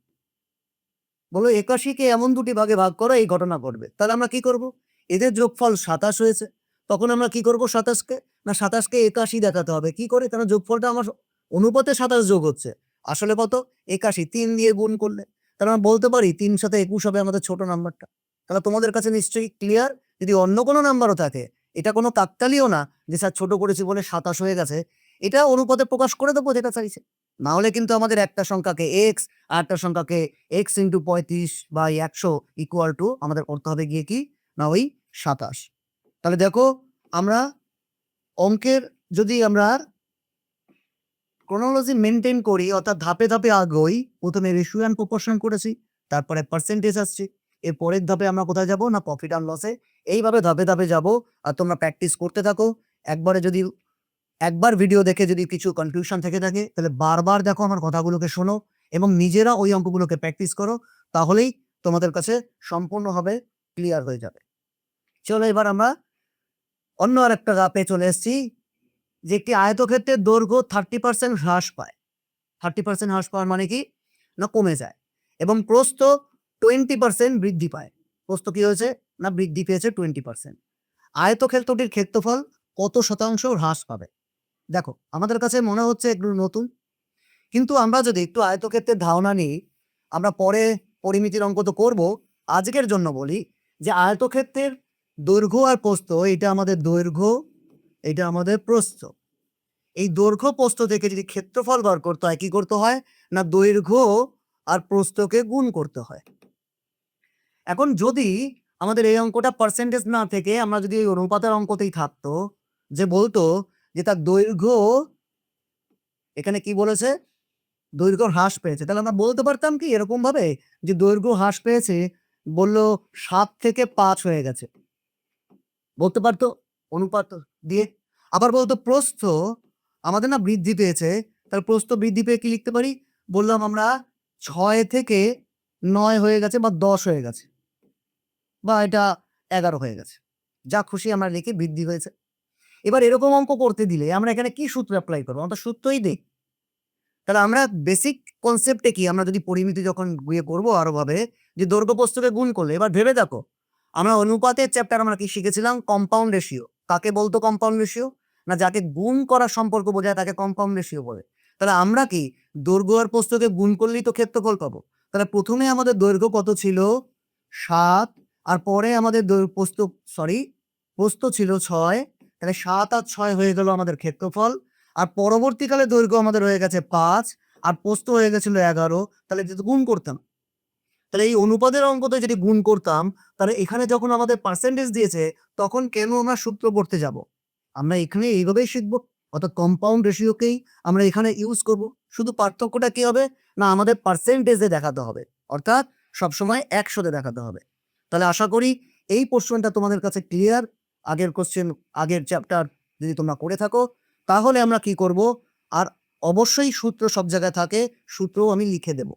বলো 81কে এমন দুটি ভাগে ভাগ করো, এই ঘটনা ঘটবে। তাহলে আমরা কি করব, এদের যোগফল 27 হয়েছে, তখন আমরা কি করব 27কে, না 27কে 81 দেখাতে হবে। কি করে, কারণ যোগফলটা আমার অনুপাতে 27 যোগ হচ্ছে, আসলে কত 81, 3 দিয়ে গুণ করলে। তাহলে আমরা বলতে পারি 3 সাথে 21 হবে আমাদের ছোট নাম্বারটা। তাহলে তোমাদের কাছে নিশ্চয়ই ক্লিয়ার। যদি অন্য কোনো নাম্বারও থাকে, এটা কোনো কাকতালীয় না যে স্যার ছোট করেছি বলে 27 হয়ে গেছে, এটা অনুপাতে প্রকাশ করে দেবো যেটা চাইছে। না হলে কিন্তু আমাদের একটা সংখ্যাকে এক্স আর একটা সংখ্যাকে এক্স ইন্টু 35 বা 100 ইকুয়াল টু আমাদের করতে হবে গিয়ে কি, না ওই 27। তাহলে দেখো আমরা অঙ্কের যদি আমরা ক্রোনোলজি মেনটেন করি, অর্থাৎ ধাপে ধাপে আগে প্রথমে রেশিও অ্যান্ড প্রপোর্শন করেছি, তারপরে পার্সেন্টেজ আসছে, এর পরের ধাপে আমরা কোথায় যাব, না প্রফিট অ্যান্ড লসে। এইভাবে ধাপে ধাপে যাব, আর তোমরা প্র্যাকটিস করতে থাকো। একবার ভিডিও দেখে যদি কিছু কনফিউশন থেকে থাকে, তাহলে বারবার দেখো আমার কথাগুলোকে শোনো এবং নিজেরা ওই অঙ্কগুলোকে প্র্যাকটিস করো, তাহলেই তোমাদের কাছে সম্পূর্ণভাবে ক্লিয়ার হয়ে যাবে। চলো এবার আমরা অন্য আরেকটা ধাপে চলে এসেছি, যে একটি আয়তক্ষেত্রের দৈর্ঘ্য 30% হ্রাস পায়। 30% হ্রাস পাওয়ার মানে কি, না কমে যায়, এবং প্রস্থ 20% বৃদ্ধি পায়। প্রস্থ কি হয়েছে, না বৃদ্ধি পেয়েছে 20%। আয়তক্ষেত্রটির ক্ষেত্রফল কত শতাংশ হ্রাস পাবে। দেখো আমাদের কাছে মনে হচ্ছে একটু নতুন, কিন্তু আমরা যদি একটু আয়তক্ষেত্রের ধারণা নিই, আমরা পরে পরিমিতির অঙ্ক তো করবো, আজকের জন্য বলি যে আয়তক্ষেত্রের দৈর্ঘ্য আর প্রস্থ, এটা আমাদের দৈর্ঘ্য, এটা আমাদের প্রস্থ। এই দৈর্ঘ্য প্রস্থ থেকে যদি ক্ষেত্রফল বার করতে হয়, কি করতে হয়, না দৈর্ঘ্য আর প্রস্থকে গুণ করতে হয়। এখন যদি আমাদের এই অঙ্কটা পার্সেন্টেজ না থেকে আমরা যদি এই অনুপাতের অঙ্কতেই থাকতো, যে বলতো যে তার দৈর্ঘ্য, এখানে কি বলেছে? দৈর্ঘ্য হ্রাস পেয়েছে। তাহলে আমরা বলতে পারতাম কি এরকম ভাবে যে দৈর্ঘ্য হ্রাস পেয়েছে, বলল ৭ থেকে ৫ হয়ে গেছে। বলতে পারতো অনুপাত দিয়ে। আবার বলতো প্রস্থ আমাদের না বৃদ্ধি পেয়েছে। তাহলে প্রস্থ বৃদ্ধি পেয়ে কি লিখতে পারি? বললাম আমরা ৬ থেকে ৯ হয়ে গেছে বা ১০ হয়ে গেছে। বা এটা ১১ হয়ে গেছে। যা খুশি আমরা লিখি বৃদ্ধি হয়েছে। এবার এরকম অঙ্ক করতে দিলে আমরা এখানে কি সূত্র এপ্লাই করব? আমরা তো সূত্রই দেই। তাহলে আমরা বেসিক কনসেপ্টে কি আমরা যদি পরিমিতি যখন ইয়ে করব আরো ভাবে যে দৈর্ঘ্য প্রস্থকে গুণ করলে, এবার ভেবে দেখো আমরা অনুপাতের চ্যাপ্টার আমরা কি শিখেছিলাম? Compound ratio. কাকে বলতো কম্পাউন্ড রেশিও? না যাকে গুণ করার সম্পর্ক বোঝায় তাকে কম্পাউন্ড রেশিও বলে। তাহলে আমরা কি দৈর্ঘ্য আর প্রস্থকে গুণ করলেই তো ক্ষেত্রফল পাবো। তাহলে প্রথমে আমাদের দৈর্ঘ্য কত ছিল? ৭ আর পরে আমাদের প্রস্থ ছিল ৬। তাহলে ৭ আর ৬ হয়ে গেল আমাদের ক্ষেত্রফল। আর পরবর্তীকালে দৈর্ঘ্য আমাদের হয়ে গেছে ৫ আর প্রস্থ হয়ে গেছিল ১১। তাহলে যদি গুণ করতাম, তাহলে এই অনুপাতের অঙ্কতে যদি গুণ করতাম, তাহলে এখানে যখন আমাদের পার্সেন্টেজ দিয়েছে তখন কেন আমরা সূত্র পড়তে যাব? আমরা এখানে এইভাবেই শিখব। অর্থাৎ কম্পাউন্ড রেশিওকেই আমরা এখানে ইউজ করব। শুধু পার্থক্যটা কি হবে? না আমাদের পার্সেন্টেজে দেখাতে হবে। অর্থাৎ সবসময় ১০০ তে দেখাতে হবে। তাহলে আশা করি এই পোরশনটা তোমাদের কাছে ক্লিয়ার। আগের কোয়েশ্চেন, আগের চ্যাপ্টার যদি তোমরা করে থাকো, তাহলে আমরা কি করব? আর অবশ্যই সূত্র সব জায়গায় থাকে, সূত্রও আমি লিখে দেব।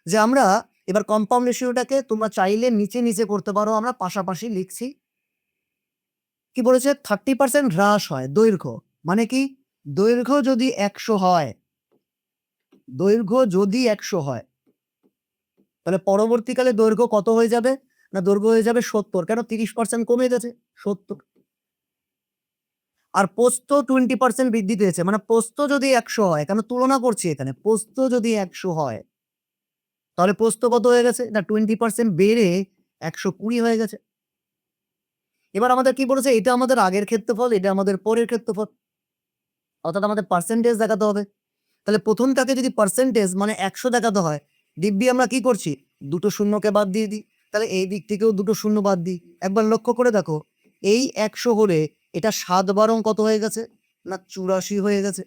যে আমরা এবার কম্পাউন্ড রেশিওটাকে তোমরা চাইলে নিচে করতে পারো, আমরা পাশাপাশি লিখছি। কি বলেছে? 30% হ্রাস হয় দৈর্ঘ্য। মানে কি? দৈর্ঘ্য যদি ১০০ হয়, দৈর্ঘ্য যদি ১০০ হয়, তাহলে পরবর্তীকালে দৈর্ঘ্য কত হয়ে যাবে? না দৈর্ঘ্য হয়ে যাবে ৭০। কেন? ৩০% কমে গেছে, ৭০। আর প্রস্থ 20% বৃদ্ধি পেয়েছে। মানে প্রস্থ যদি ১০০ হয়, কেন তুলনা করছি এখানে, প্রস্থ যদি ১০০ হয়, তাহলে প্রস্থ কত হয়ে গেছে? না 20% বেড়ে ১২০ হয়ে গেছে। এবার আমাদের কি বলেছে? এটা আমাদের আগের ক্ষেত্রফল, এটা আমাদের পরের ক্ষেত্রফল। অর্থাৎ আমাদের পার্সেন্টেজ দেখাতে হবে। তাহলে প্রথমটাকে যদি পার্সেন্টেজ মানে ১০০ দেখাতে হয়, দিব্যি আমরা কি করছি? দুটো শূন্যকে বাদ দিয়ে দিই। তাহলে এই দিক থেকেও দুটো শূন্য বাদ দিই। একবার লক্ষ্য করে দেখো, এই ১০০ হলে এটা ৭ বারং কত হয়ে গেছে? না ৮৪ হয়ে গেছে।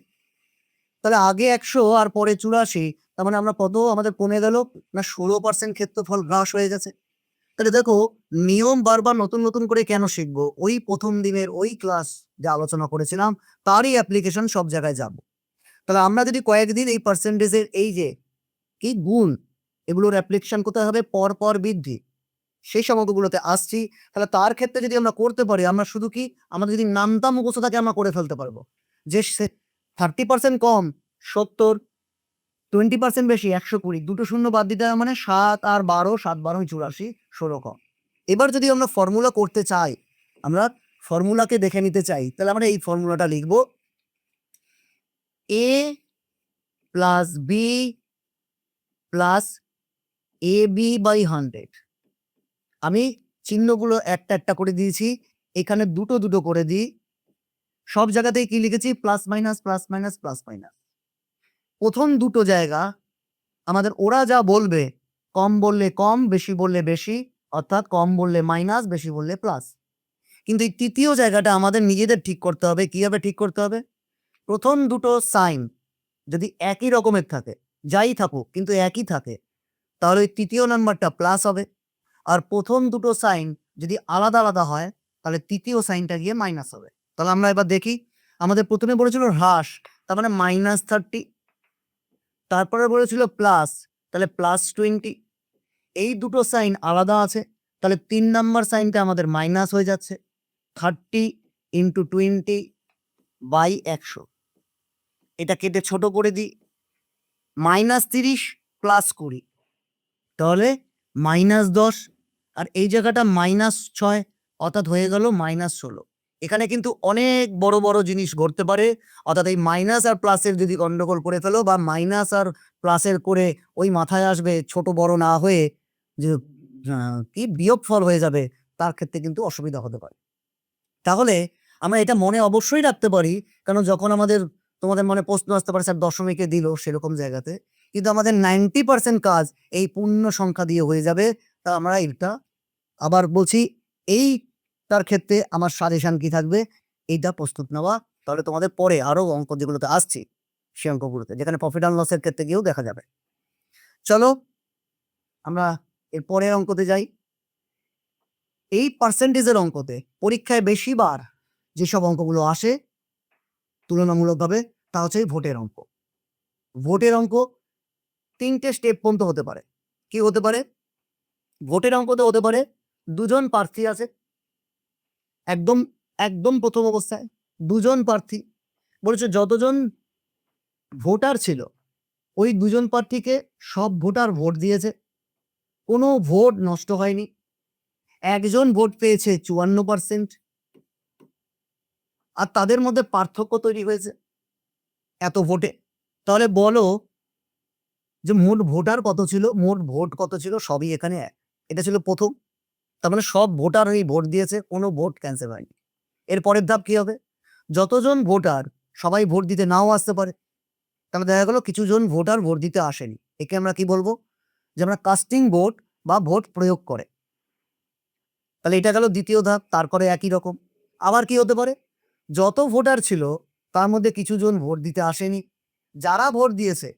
তাহলে আগে ১০০ আর পরে ৮৪, তার মানে আমরা কত আমাদের কমে গেল? না ১৬% ক্ষেত্রফল হ্রাস হয়ে গেছে। তাহলে দেখো নিয়ম বারবার নতুন করে কেন শিখবো? ওই ১ম দিনের ওই ক্লাস যা আলোচনা করেছিলাম তারই অ্যাপ্লিকেশন সব জায়গায় যাব। তাহলে আমরা যদি কয়েকদিন এই পার্সেন্টেজের এই যে কি গুণ, এগুলোর অ্যাপ্লিকেশন কোথায় হবে? পর বৃদ্ধি। সেই অঙ্কগুলোতে আসছি। তাহলে তার ক্ষেত্রে যদি আমরা করতে পারি, আমরা শুধু কি আমাদের যদি নামটা মুখস্থ থাকে আমরা করে ফেলতে পারবো। যে 30% কম ৭০, 20% বেশি ১২০, দুটো শূন্য বাদ দিতে হবে মানে ৭ আর ১২, ৭ ১২ ৮৪, ১৬ কম। এবার যদি আমরা ফর্মুলা করতে চাই, আমরা ফর্মুলাকে দেখে নিতে চাই, তাহলে আমরা এই ফর্মুলাটা লিখব। a plus B plus ab by 100। আমি চিহ্নগুলো একটা করে দিয়েছি। এখানে দুটো করে দিই। সব জায়গাতেই কি লিখেছি? Plus minus, plus minus, plus minus. প্রথম দুটো জায়গা আমাদের ওরা যা বলবে, কম বললে কম, বেশি বললে বেশি, অর্থাৎ কম বললে মাইনাস, বেশি বললে প্লাস। কিন্তু এই তৃতীয় জায়গাটা আমাদের নিজেদের ঠিক করতে হবে। কিভাবে ঠিক করতে হবে? প্রথম দুটো সাইন যদি একই রকমের থাকে, যাই থাকুক কিন্তু একই থাকে, তাহলে ওই তৃতীয় নাম্বারটা প্লাস হবে। আর প্রথম দুটো সাইন যদি আলাদা হয়, তাহলে তৃতীয় সাইনটা গিয়ে মাইনাস হবে। তাহলে আমরা এবার দেখি, আমাদের প্রথমে বলেছিল হ্রাস, তার মানে -30। তারপরে বলেছিল প্লাস, তাহলে +20। এই দুটো সাইন আলাদা আছে, তাহলে ৩ নাম্বার সাইনটা আমাদের মাইনাস হয়ে যাচ্ছে। 30 × 20/100। এটা কেটে ছোট করে দিই। -30 + 20, তাহলে -10। আর এই জায়গাটা -6, অর্থাৎ হয়ে গেল -16। এখানে কিন্তু অনেক বড় জিনিস ঘটতে পারে। অর্থাৎ এই মাইনাস আর প্লাসের যদি গন্ডগোল করে ফেলো, বা মাইনাস আর প্লাসের করে ওই মাথায় আসবে ছোট বড় না হয়ে যে কি বিয়োগফল হয়ে যাবে, তার ক্ষেত্রে কিন্তু অসুবিধা হতে পারে। তাহলে আমরা এটা মনে অবশ্যই রাখতে পারি, কারণ যখন তোমাদের মনে প্রশ্ন আসতে পারে স্যার দশমিকে দিল সেরকম জায়গাতে, কিন্তু আমাদের 90% কাজ এই পূর্ণ সংখ্যা দিয়ে হয়ে যাবে। তা আমরা এটা আবার বলছি, এইটার ক্ষেত্রে আমার সাজেশন কি থাকবে? এইটা প্রস্তুত নেওয়া। তাহলে তোমাদের পরে আরো অঙ্ক যেগুলোতে আসছি সে অঙ্কগুলোতে, যেখানে প্রফিট অ্যান্ড লসের ক্ষেত্রে গিয়েও দেখা যাবে। চলো আমরা এর পরের অঙ্কতে যাই। এই পার্সেন্টেজের অঙ্কতে পরীক্ষায় বেশিবার যেসব অঙ্কগুলো আসে তুলনামূলকভাবে, তা হচ্ছে এই ভোটের অঙ্ক। ভোটের অঙ্ক 3টে স্টেপ পর্যন্ত হতে পারে। কি হতে পারে? ভোটের অঙ্কতে হতে পারে 2জন প্রার্থী আছে, একদম একদম প্রথম অবস্থায় 2জন প্রার্থী, বলেছে যতজন ভোটার ছিল ওই 2জন প্রার্থীকে সব ভোটার ভোট দিয়েছে, কোনো ভোট নষ্ট হয়নি, একজন ভোট পেয়েছে 54%, আর তাদের মধ্যে পার্থক্য তৈরি হয়েছে এত ভোটে। তাহলে বলো যে মোট ভোটার কত ছিল, মোট ভোট কত ছিল, সবই এখানে এক। এটা ছিল প্রথম, তার মানে সব ভোটার ওই ভোট দিয়েছে, কোনো ভোট ক্যান্সেল হয়নি। এর পরের ধাপ কি হবে? যতজন ভোটার, সবাই ভোট দিতে নাও আসতে পারে, তাহলে দেখা গেল কিছু জন ভোটার ভোট দিতে আসেনি, একে আমরা কি বলবো? যে আমরা কাস্টিং ভোট বা ভোট প্রয়োগ করে। তাহলে এটা গেল দ্বিতীয় ধাপ। তারপরে একই রকম আবার কি হতে পারে? যত ভোটার ছিল তার মধ্যে কিছু জন ভোট দিতে আসেনি, যারা ভোট দিয়েছে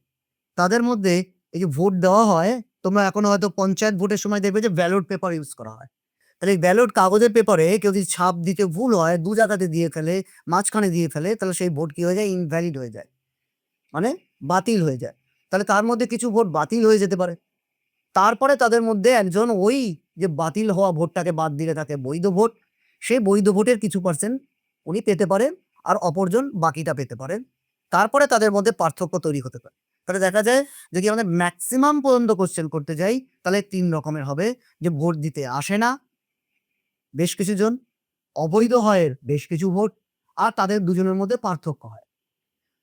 তাদের মধ্যে এই যে ভোট দেওয়া হয়, তোমরা এখনো হয়তো পঞ্চায়েত ভোটের সময় দেখবে যে ব্যালট পেপার ইউজ করা হয়। তাহলে এই ব্যালট কাগজের পেপারে কেউ যদি ছাপ দিতে ভুল হয়, 2 জায়গাতে দিয়ে ফেলে, মাঝখানে দিয়ে ফেলে, তাহলে সেই ভোট কি হয়ে যায়? ইনভ্যালিড হয়ে যায়, মানে বাতিল হয়ে যায়। তাহলে তার মধ্যে কিছু ভোট বাতিল হয়ে যেতে পারে। তারপরে তাদের মধ্যে একজন ওই যে বাতিল হওয়া ভোটটাকে বাদ দিলে থাকে বৈধ ভোট, সেই বৈধ ভোটের কিছু পার্সেন্ট উনি পেতে পারেন, আর অপরজন বাকিটা পেতে পারেন। তারপরে তাদের মধ্যে পার্থক্য তৈরি হতে পারে। তাহলে দেখা যায় যদি আমাদের ম্যাক্সিমাম পর্যন্ত কোশ্চেন করতে যাই, তাহলে 3 রকমের হবে, যে ভোট দিতে আসে না বেশ কিছু জন, অবৈধ হয় বেশ কিছু ভোট, আর তাদের দুজনের মধ্যে পার্থক্য হয়।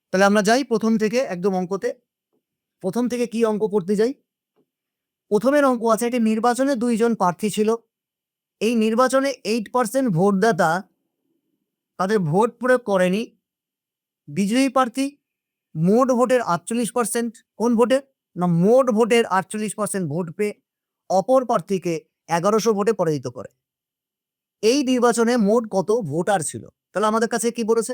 তাহলে আমরা যাই প্রথম থেকে একদম অঙ্কতে। প্রথম থেকে কি অঙ্ক করতে যাই? প্রথমের অঙ্ক আছে, একটি নির্বাচনে 2জন প্রার্থী ছিল। এই নির্বাচনে 8% ভোটদাতা তাদের ভোট প্রয়োগ করেনি। বিজয়ী প্রার্থী মোট ভোটের 48%, কোন ভোটের? না মোট ভোটের 48% ভোট পেয়ে অপর প্রার্থীকে 1100 ভোটে পরাজিত করে। এই নির্বাচনে মোট কত ভোটার ছিল? তাহলে আমাদের কাছে কি বলেছে?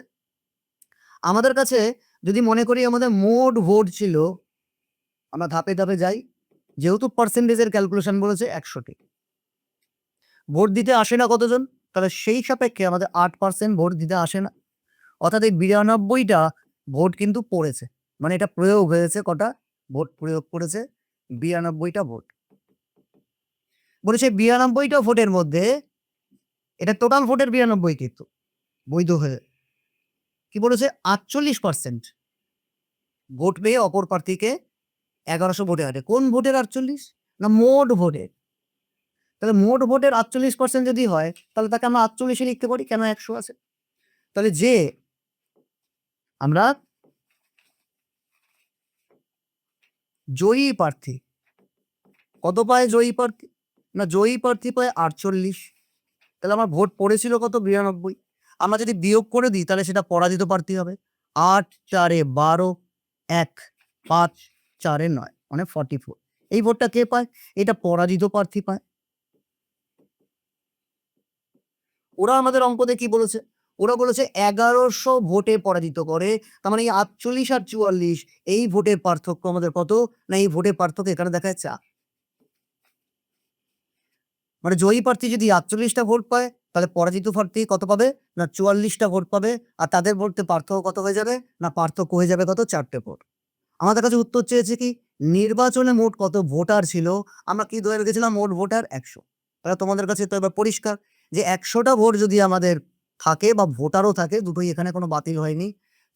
আমাদের কাছে যদি মনে করি আমাদের মোট ভোট ছিল, আমরা ধাপে ধাপে যাই, যেহেতু পার্সেন্টেজের ক্যালকুলেশন বলেছে 100টি, ভোট দিতে আসে না কতজন? তাহলে সেই সাপেক্ষে আমাদের 8% ভোট দিতে আসে না, অর্থাৎ এই 92টা ভোট কিন্তু পড়েছে, মানে এটা প্রয়োগ হয়েছে। কটা ভোট প্রয়োগ করেছে? 92টা ভোট। বলেছে 92টা ভোটের মধ্যে, এটা টোটাল ভোটের 92 কিন্তু বৈধ হয়ে, কি বলেছে? 48% ভোট পেয়ে অপর প্রার্থীকে 1100 ভোটে হারে। কোন ভোটের 48? না মোট ভোটের। তাহলে মোট ভোটের 48% যদি হয়, তাহলে তাকে আমরা 48 লিখতে পারি, কেন 100 আছে? তাহলে যে আমরা জয়ী প্রার্থী কত পায়? জয়ী প্রার্থী, না জয়ী প্রার্থী পায় 48। তাহলে আমার ভোট পড়েছিল কত? 92। আমরা যদি বিয়োগ করে দিই তাহলে সেটা পরাজিত প্রার্থী হবে। 8 4 এ 12, 1 5 4 এ 9, মানে 44। এই ভোটটা কে পায়? এটা পরাজিত প্রার্থী পায়। ওরা আমাদের অঙ্কতে কি বলেছে? ওরা বলেছে 1100 ভোটে পরাজিত করে। তার মানে এই 48 আর 44, এই ভোটের পার্থক্য আমাদের কত? না এই ভোটের পার্থক্য এখানে দেখা যাচ্ছে। মানে জয়ী প্রার্থী যদি 48টা ভোট পায়, তাহলে পরাজিত প্রার্থী কত পাবে? না 44টা ভোট পাবে। আর তাদের ভোটে পার্থক্য কত হয়ে যাবে? না পার্থক্য হয়ে যাবে কত? 4টে ভোট। আমাদের কাছে উত্তর চেয়েছে কি? নির্বাচনে মোট কত ভোটার ছিল? আমরা কি ধরে রেখেছিলাম? মোট ভোটার 100। তাহলে তোমাদের কাছে তো এবার পরিষ্কার যে 100টা ভোট যদি আমাদের থাকে বা ভোটারও থাকে, দুটোই এখানে কোনো বাতিল হয়নি।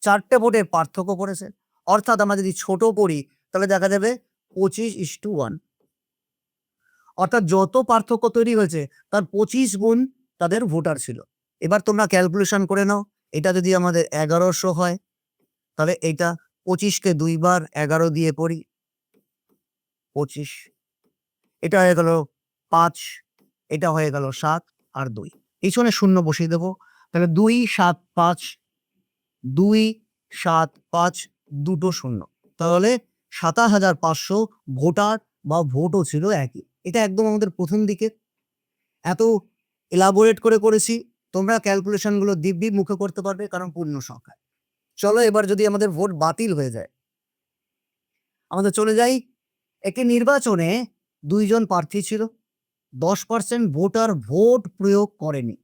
4টে ভোটের পার্থক্য করেছে। অর্থাৎ আমরা যদি ছোট করি তাহলে দেখা যাবে 25:1। অর্থাৎ যত পার্থক্য তৈরি হয়েছে তার 25 গুণ তাদের ভোটার ছিল। এবার তোমরা ক্যালকুলেশন করে নাও, এটা যদি আমাদের 1100 হয়, তাহলে এইটা 25কে 2 বার 11 দিয়ে করি, 25। এটা হয়ে গেল 5, এটা হয়ে গেল 7 আর 2। পিছনে শূন্য বসিয়ে দেবো। তাহলে 2 7 5, 2 7 5, দুটো শূন্য। তাহলে 27,500 ভোটার বা ভোটও ছিল একই। এটা একদম আমাদের প্রথম দিকে এত এলাবোরেট করে করেছি। তোমরা ক্যালকুলেশন গুলো দিব্যি মুখে করতে পারবে, কারণ পূর্ণ সংখ্যা। চলো এবার যদি আমাদের ভোট বাতিল হয়ে যায়, আমাদের চলে যাই একটি নির্বাচনে 2 জন প্রার্থী ছিল, 10% ভোটার ভোট প্রয়োগ করেনি।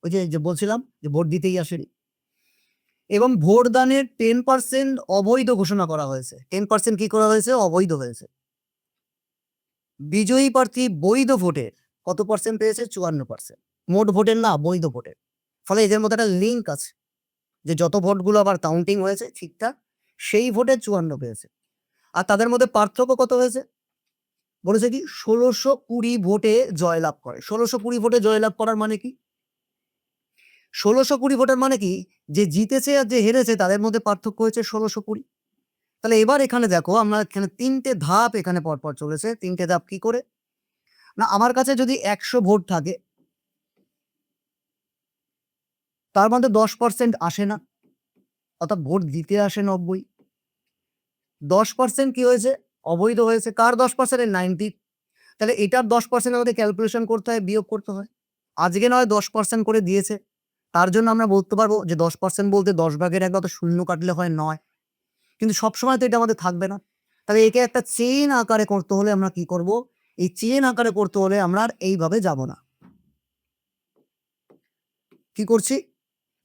ওই যে বলছিলাম যে ভোট দিতেই আসেনি, এবং ভোটদানের 10% অবৈধ ঘোষণা করা হয়েছে। 10% কি করা হয়েছে? অবৈধ হয়েছে। বিজয়ী প্রার্থী বৈধ ভোটের কত পার্সেন্ট পেয়েছে? 54%। মোট ভোটের না, বৈধ ভোটের। ফলে এদের মধ্যে একটা লিঙ্ক আছে যে যত ভোটগুলো আবার কাউন্টিং হয়েছে ঠিকঠাক, সেই ভোটে 54 পেয়েছে। আর তাদের মধ্যে পার্থক্য কত হয়েছে? বলেছে কি 1620 ভোটে জয়লাভ করে। 1620 ভোটে জয়লাভ করার মানে কি? 1620 ভোটার মানে কি? যে জিতেছে আর যে হেরেছে তাদের মধ্যে পার্থক্য হয়েছে 1620। তাহলে এবার এখানে দেখো, আমরা এখানে 3টে ধাপ এখানে পরপর চলেছে। 3টে ধাপ কি করে? না, আমার কাছে যদি 100 ভোট থাকে, তার মধ্যে 10% আসে না, অর্থাৎ ভোট দিতে আসে 90। 10% কি হয়েছে? অবৈধ হয়েছে। কার 10%? এর 90। তাহলে এটার 10% আমাদের ক্যালকুলেশন করতে হয়, বিয়োগ করতে হয়। আজকে নয় 10% করে দিয়েছে, তার জন্য আমরা বলতে পারবো যে 10% বলতে 10 ভাগের 1 অত শূন্য কাটলে হয় 9। কিন্তু সবসময় তো এটা আমাদের থাকবে না। তাহলে একে একটা চেইন আকারে করতে হলে আমরা কি করব? এই চেইন আকারে করতে হলে আমরা আর এইভাবে যাব না। কি করছি?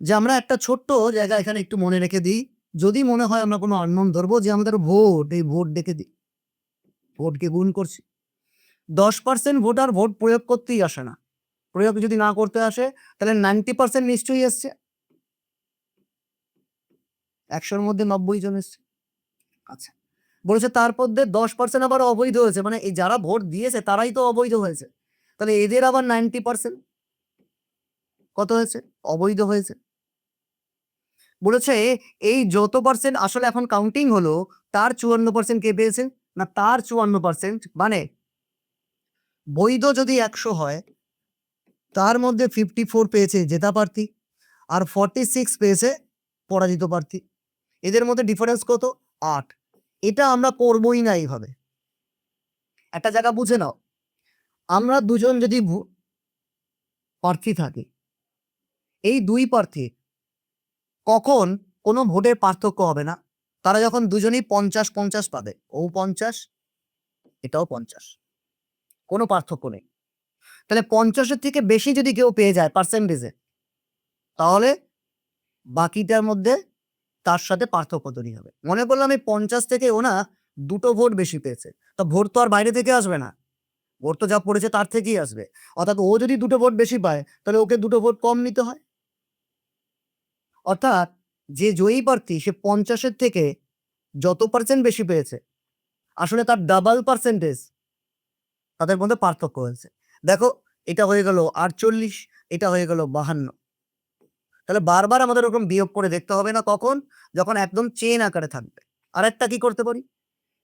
যে আমরা একটা ছোট্ট জায়গা এখানে একটু মনে রেখে দিই। যদি মনে হয় আমরা কোনো আননোন ধরবো, যে আমাদের ভোট, এই ভোট দেখে দিই। ভোটকে গুণ করছি। 10% ভোটার ভোট প্রয়োগ করতেই আসে না। প্রয়োগ যদি না করতে আসে, তাহলে 90% নিশ্চয়ই এসছে। 100 এর মধ্যে 90 জন এসছে। আচ্ছা। বলেছে তার মধ্যে 10% আবার অবৈধ হয়েছে। মানে এই যারা ভোট দিয়েছে তারাই তো অবৈধ হয়েছে। তাহলে এদের আবার 90% কত হয়েছে? অবৈধ হয়েছে। বলেছে এই যত পার্সেন্ট আসলে এখন কাউন্টিং হলো, তার 54% কে পেয়েছে? না, তার 54%, মানে বৈধ যদি 100 হয়, তার মধ্যে 54 পেয়েছে জেতা প্রার্থী, আর 46 পেয়েছে পরাজিত প্রার্থী। এদের মধ্যে ডিফারেন্স কত? 8। এটা আমরা করবোই না এইভাবে। একটা জায়গা বুঝে নাও, আমরা দুজন যদি প্রার্থী থাকি, এই 2 প্রার্থী কখন কোনো ভোটের পার্থক্য হবে না? তারা যখন দুজনেই 50-50 পাবে। ও 50, এটাও 50, কোনো পার্থক্য নেই। তাহলে 50-এর থেকে বেশি যদি কেউ পেয়ে যায় পার্সেন্টেজে, তাহলে বাকিটার মধ্যে তার সাথে পার্থক্য তৈরি হবে। মনে করলাম এই 50 থেকে ও না 2টো ভোট বেশি পেয়েছে, তা ভোট তো আর বাইরে থেকে আসবে না, ভোট তো যা পড়েছে তার থেকেই আসবে। অর্থাৎ ও যদি 2টো ভোট বেশি পায়, তাহলে ওকে 2টো ভোট কম নিতে হয়। অর্থাৎ যে জয়ী প্রার্থী সে 50-এর থেকে যত পার্সেন্ট বেশি পেয়েছে, আসলে তার ডাবল পার্সেন্টেজ তাদের মধ্যে পার্থক্য হয়েছে। দেখো, এটা হয়ে গেল 48, এটা হয়ে গেল 52। তাহলে বারবার আমাদের ওরকম বিয়োগ করে দেখতে হবে না। কখন? যখন একদম চেইন আকারে থাকবে। আরেকটা কি করতে পারি?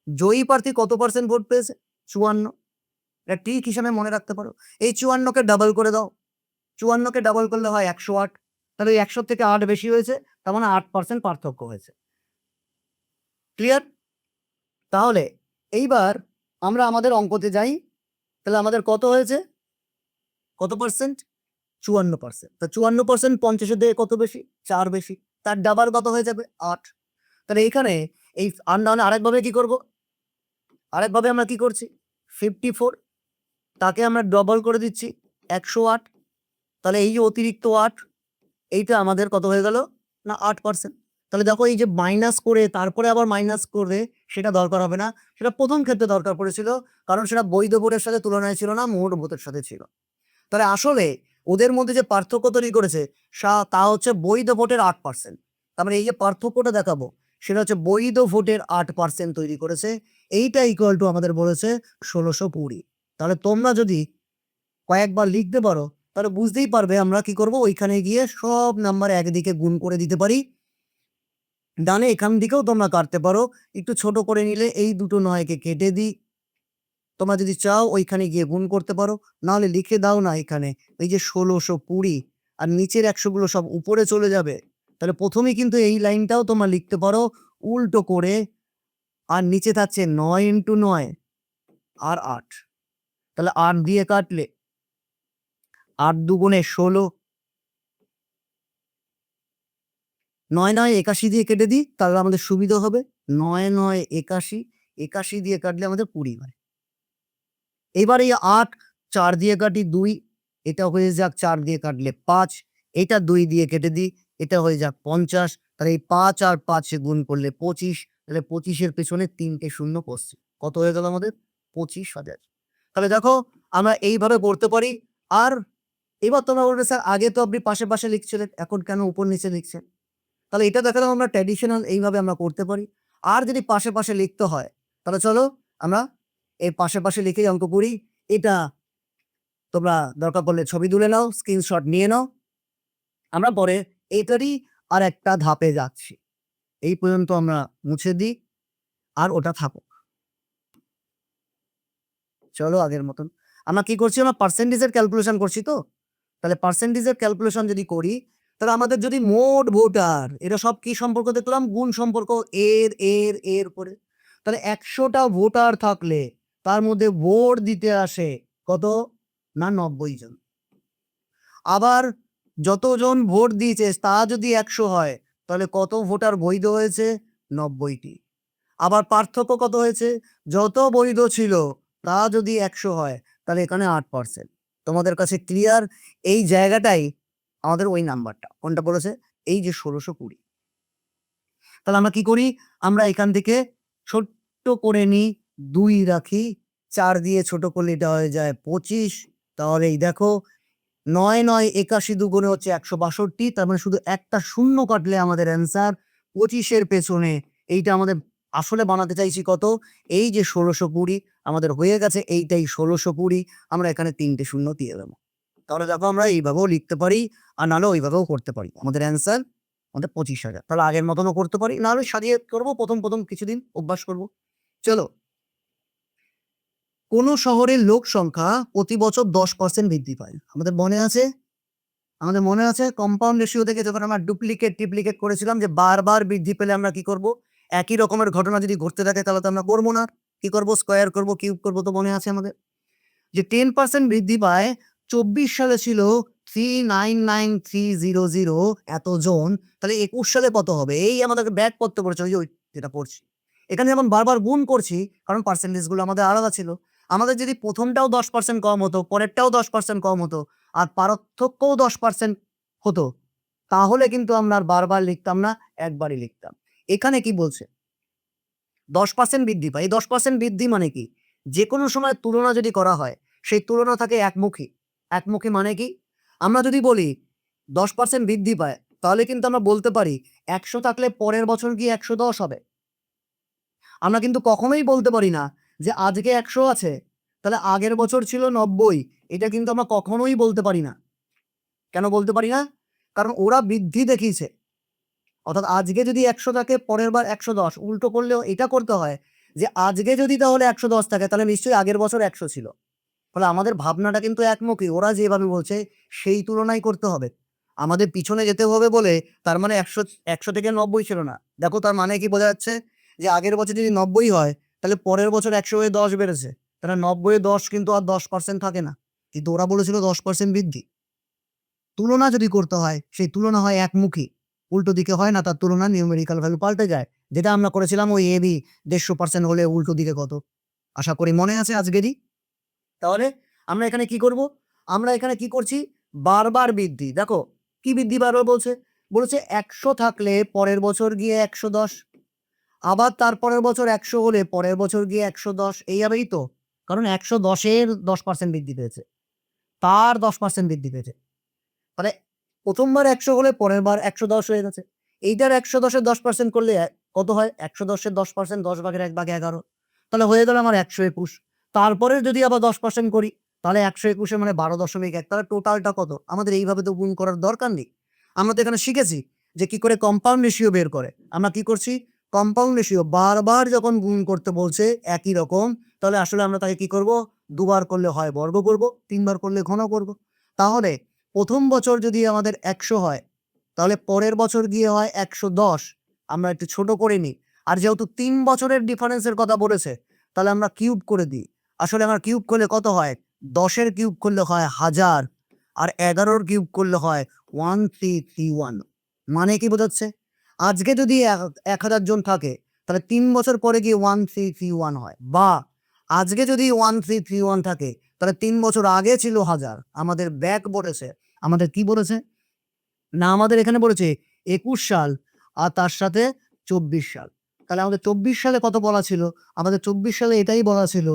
জয়ী প্রার্থী কত পার্সেন্ট ভোট পেয়েছে? 54। এটা ঠিক হিসাবে মনে রাখতে পারো। এই 54 কে ডাবল করে দাও। 54 কে ডাবল করলে হয় 108। তাহলে ওই 100 থেকে 8 বেশি হয়েছে, তার মানে 8% পার্থক্য হয়েছে। ক্লিয়ার? তাহলে এইবার আমরা আমাদের অঙ্কতে যাই। তাহলে আমাদের কত হয়েছে? কত পার্সেন্ট? 54%। তা 54% 50 এর থেকে কত বেশি? 4 বেশি। তার ডাবল কত হয়ে যাবে? 8। তাহলে এখানে এই আর না হলে আরেকভাবে কি করব? আরেকভাবে আমরা কি করছি? 54, তাকে আমরা ডবল করে দিচ্ছি 108। তাহলে এই যে অতিরিক্ত 8, এইটা আমাদের কত হয়ে গেল? না 8%। তাহলে দেখো, এই যে মাইনাস করে তারপরে আবার মাইনাস করে, সেটা দরকার হবে না। সেটা প্রথম ক্ষেত্রে দরকার পড়েছিল, কারণ সেটা বৈধ ভোটের সাথে তুলনায় ছিল না, মোট ভোটের সাথে ছিল। তাহলে আসলে ওদের মধ্যে যে পার্থক্য তৈরি করেছে তা হচ্ছে বৈধ ভোটের 8%। তার মানে এই যে পার্থক্যটা দেখাবো, সেটা হচ্ছে বৈধ ভোটের 8% তৈরি করেছে। এইটা ইকুয়াল টু আমাদের বলেছে 1620। তাহলে তোমরা যদি কয়েকবার লিখতে পারো, তাহলে বুঝতেই পারবে আমরা কি করব। ওইখানে গিয়ে সব নাম্বার একদিকে গুণ করে দিতে পারি। ডানে এখান দিকেও তোমরা কাটতে পারো। একটু ছোট করে নিলে এই দুটো 9-কে কেটে দিই। তোমরা যদি চাও ওইখানে গিয়ে গুণ করতে পারো, নাহলে লিখে দাও না এখানে এই যে 1620, আর নিচের 100 গুলো সব উপরে চলে যাবে। তাহলে প্রথমেই কিন্তু এই লাইনটাও তোমরা লিখতে পারো উল্টো করে, আর নিচে থাকছে 9 × 9 আর 8। তাহলে 8 দিয়ে কাটলে 8 × 2 = 16, 9 9 81 দিয়ে কেটে দিই, তাহলে আমাদের সুবিধা হবে। 9 9 81, 81 দিয়ে কাটলে আমাদের 20 হয়। এবার এই 8 4 দিয়ে কাটি 2, এটা হয়ে যাক 4 দিয়ে কাটলে 5, এটা 2 দিয়ে কেটে দিই, এটা হয়ে যাক 50। তাহলে এই 5 আর 5 গুণ করলে 25, তাহলে 25 এর পেছনে 3 টে শূন্য বসছে। কত হয়ে গেল আমাদের? 25,000। তাহলে দেখো আমরা এইভাবে করতে পারি। আর এবার তোমরা বলবে, স্যার আগে তো আপনি পাশে, পাশে লিখছিলেন, এখন কেন উপর নিচে লিখছেন? তাহলে এটা দেখালাম আমরা ট্র্যাডিশনাল এইভাবে আমরা করতে পারি। আর যদি পাশে, পাশে লিখতে হয়, তাহলে চলো আমরা এই পাশে, পাশে লিখেই অঙ্ক করি। এটা তোমরা দরকার পড়লে ছবি তুলে নাও, স্ক্রিনশট নিয়ে নাও। আমরা পরে এইটারই আরেকটা ধাপে যাচ্ছি। এই পর্যন্ত আমরা মুছে দিই, আর ওটা থাকুক। চলো আগের মতন। আমরা কি করছি? আমরা পার্সেন্টেজের ক্যালকুলেশন করছি তো? তাহলে পার্সেন্টেজের ক্যালকুলেশন যদি করি, তাহলে আমাদের যদি মোট ভোটার, এটা সব কি সম্পর্ক দেখলাম? গুণ সম্পর্ক, এর করে। তাহলে 100টা ভোটার থাকলে তার মধ্যে ভোট দিতে আসে কত? না 90 জন। আবার যতজন ভোট দিয়েছে তা যদি 100 হয়, তাহলে কত ভোটার বৈধ হয়েছে? 90টি। আবার পার্থক্য কত হয়েছে? যত বৈধ ছিল তা যদি 100 হয়, তাহলে এখানে 8%। তোমাদের কাছে ক্লিয়ার? এই জায়গাটাই আমাদের ওই নাম্বারটা। কোনটা বলেছে? এই যে 1620। তাহলে আমরা কি করি? আমরা এখান থেকে ছোট্ট করে নিই, 2 রাখি, 4 দিয়ে ছোট করলে এটা হয়ে যায় 25। তাহলে এই দেখো 9 9 81 দুগুণে হচ্ছে 162, তার মানে শুধু একটা শূন্য কাটলে আমাদের অ্যান্সার 25 এর পেছনে। এইটা আমাদের আসলে বানাতে চাইছি কত? এই যে 1620 আমাদের হয়ে গেছে, এইটাই 1620। আমরা এখানে 3 টে শূন্য দিয়ে দেবো। তাহলে দেখো আমরা এইভাবেও লিখতে পারি, আর নাহলে ওইভাবেও করতে পারি। আমাদের অ্যান্সার আমাদের 25,000। তাহলে আগের মতনও করতে পারি, নাহলে সাজিয়ে করবো। প্রথম কিছুদিন অভ্যাস করব। চলো। কোন শহরের লোক সংখ্যা প্রতি বছর 10% বৃদ্ধি পায়? আমাদের মনে আছে? আমাদের মনে আছে কম্পাউন্ড রেশিও থেকে যখন আমরা ডুপ্লিকেট ট্রিপ্লিকেট করেছিলাম, যে বারবার বৃদ্ধি পেলে আমরা কি করব? একই রকমের ঘটনা যদি ঘটতে থাকে তাহলে তো আমরা করবো না। কি করব? স্কোয়ার করব, কিউব করব। তো মনে আছে আমাদের যে 10% বৃদ্ধি পায়। 24 সালে ছিল 399,300 এতজন। তাহলে 21 সালে কত হবে? এই আমাদেরকে ব্যাক করতে বলেছে, ওই যেটা পড়ছি। এখানে যেমন বারবার গুণ করছি, কারণ পার্সেন্টেজ গুলো আমাদের আলাদা ছিল। আমাদের যদি প্রথমটাও 10% কম হতো, পরেরটাও 10% কম হতো, আর পার্থক্যও 10% হতো, তাহলে কিন্তু আমরা আর বারবার লিখতাম না, একবারই লিখতাম। এখানে কি বলছে? 10% বৃদ্ধি পায়। এই 10% বৃদ্ধি মানে কি? যেকোনো সময় তুলনা যদি করা হয়, সেই তুলনা থাকে একমুখী। একমুখী মানে কি? আমরা যদি বলি 10% বৃদ্ধি পায়, তাহলে কিন্তু আমরা বলতে পারি 100 থাকলে পরের বছর গিয়ে 110 হবে। আমরা কিন্তু কখনোই বলতে পারি না যে আজকে 100 আছে, তাহলে আগের বছর ছিল 90। এটা কিন্তু আমরা কখনোই বলতে পারি না। কেন বলতে পারি না? কারণ ওরা বৃদ্ধি দেখিয়েছে। অর্থাৎ আজকে যদি 100 থাকে, পরের বার 110। উল্টো করলেও এটা করতে হয় যে আজকে যদি তাহলে 110 থাকে, তাহলে নিশ্চয়ই আগের বছর 100 ছিল। ফলে আমাদের ভাবনাটা কিন্তু একমুখী। ওরা যেভাবে বলছে সেই তুলনাই করতে হবে। আমাদের পিছনে যেতে হবে বলে তার মানে 100 থেকে 90 ছিল না। দেখো তার মানে কি বোঝা যাচ্ছে? যে আগের বছর যদি 90 হয়, তাহলে পরের বছর 100 হয়ে 10 বেড়েছে। তাহলে 90 এ 10 কিন্তু আর 10% থাকে না। কিন্তু ওরা বলেছিল 10% বৃদ্ধি। তুলনা যদি করতে হয়, সেই তুলনা হয় একমুখী। উল্টো দিকে হয় না, তার তুলনা নিউমেরিক্যাল ভ্যালু পাল্টে যায়। যেটা আমরা করেছিলাম ওই এবি 150% হলে উল্টো দিকে কত? আশা করি মনে আছে আজকেরই। তাহলে আমরা এখানে কি করব? আমরা এখানে কি করছি? বারবার বৃদ্ধি। দেখো কি বৃদ্ধি বারবার বলছে? বলেছে 100 থাকলে পরের বছর গিয়ে 110। আবার তারপরের বছর 100 হলে পরের বছর গিয়ে 110। এইভাবেই তো। কারণ 110 এর 10% বৃদ্ধি পেয়েছে। তার 10% বৃদ্ধি পেয়েছে। মানে ১ম বার ১০০ হলে পরের বার ১১০ হয়ে গেছে। এইটার ১১০ এর 10% করলে কত হয়? ১১০ এর 10% ১০ ভাগের ১/১১। তাহলে হয়ে গেল আমার ১২১। তারপরে যদি আবার 10% করি, তাহলে ১২১ এ মানে ১২.১। তাহলে টোটালটা কত? আমাদের এইভাবে তো গুণ করার দরকার নেই। আমরা তো এখানে শিখেছি যে কি করে কম্পাউন্ড রেশিও বের করে। আমরা কি করছি? কম্পাউন্ড রেশিও বারবার যখন গুণ করতে বলছে একই রকম, তাহলে আসলে আমরা তাকে কি করব? ২ বার করলে হয় বর্গ করব, ৩ বার করলে ঘন করব। তাহলে ১ম বছর যদি আমাদের ১০০ হয়, তাহলে পরের বছর গিয়ে হয় ১১০। আমরা একটু ছোট করে নিই। আর যেহেতু ৩ বছরের ডিফারেন্সের কথা বলেছে, তাহলে আমরা কিউব করে দিই। আসলে আমরা কিউব করলে কত হয়? ১০ এর কিউব করলে হয় ১০০০, আর ১১ এর কিউব করলে হয় 1331। মানে কি বোঝাচ্ছে? আজকে যদি 1000 জন থাকে তাহলে 3 বছর পরে গিয়ে 1331 হয়, বা আজকে যদি 1331 থাকে তাহলে 3 বছর আগে ছিল 1000। আমাদের ব্যাক বলেছে, আমাদের কি বলেছে না, আমাদের এখানে বলেছে 21 সাল আর তার সাথে 24 সাল। তাহলে আমাদের 24 সালে কত বলা ছিল? আমাদের 24 সালে এটাই বলা ছিল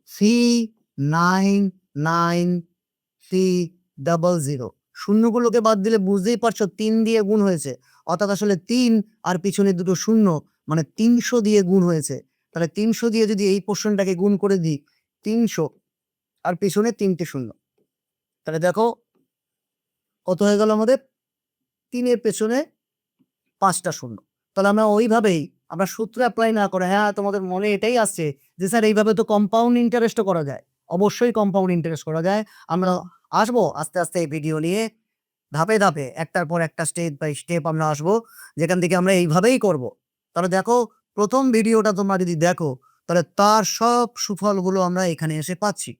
399300। শূন্যগুলোকে বাদ দিলে বুঝতেই পারছো 3 দিয়ে গুণ হয়েছে, অর্থাৎ আসলে 3 আর পিছনে দুটো শূন্য, মানে 300 দিয়ে গুণ হয়েছে। তাহলে 300 দিয়ে যদি এই পোর্শনটাকে গুণ করে দিই, 300 আর পিছনে 3টে শূন্য, তাহলে দেখো কত হয়ে গেল আমাদের? 3 এর পেছনে 5টা শূন্য। তাহলে আমরা ওইভাবেই আমরা সূত্র এপ্লাই না করে, হ্যাঁ তোমাদের মনে এটাই আসছে যে স্যার এইভাবে তো কম্পাউন্ড ইন্টারেস্টও করা যায়। অবশ্যই কম্পাউন্ড ইন্টারেস্ট করা যায়। আমরা আসবো আস্তে, আস্তে এই ভিডিও নিয়ে ধাপে, ধাপে একটার পর একটা স্টেপ বাই স্টেপ আমরা আসবো, যেখান থেকে আমরা এইভাবেই করব। তাহলে দেখো ১ম ভিডিওটা তোমরা যদি দেখো তাহলে তার সব সুফলগুলো আমরা এখানে এসে পাচ্ছি।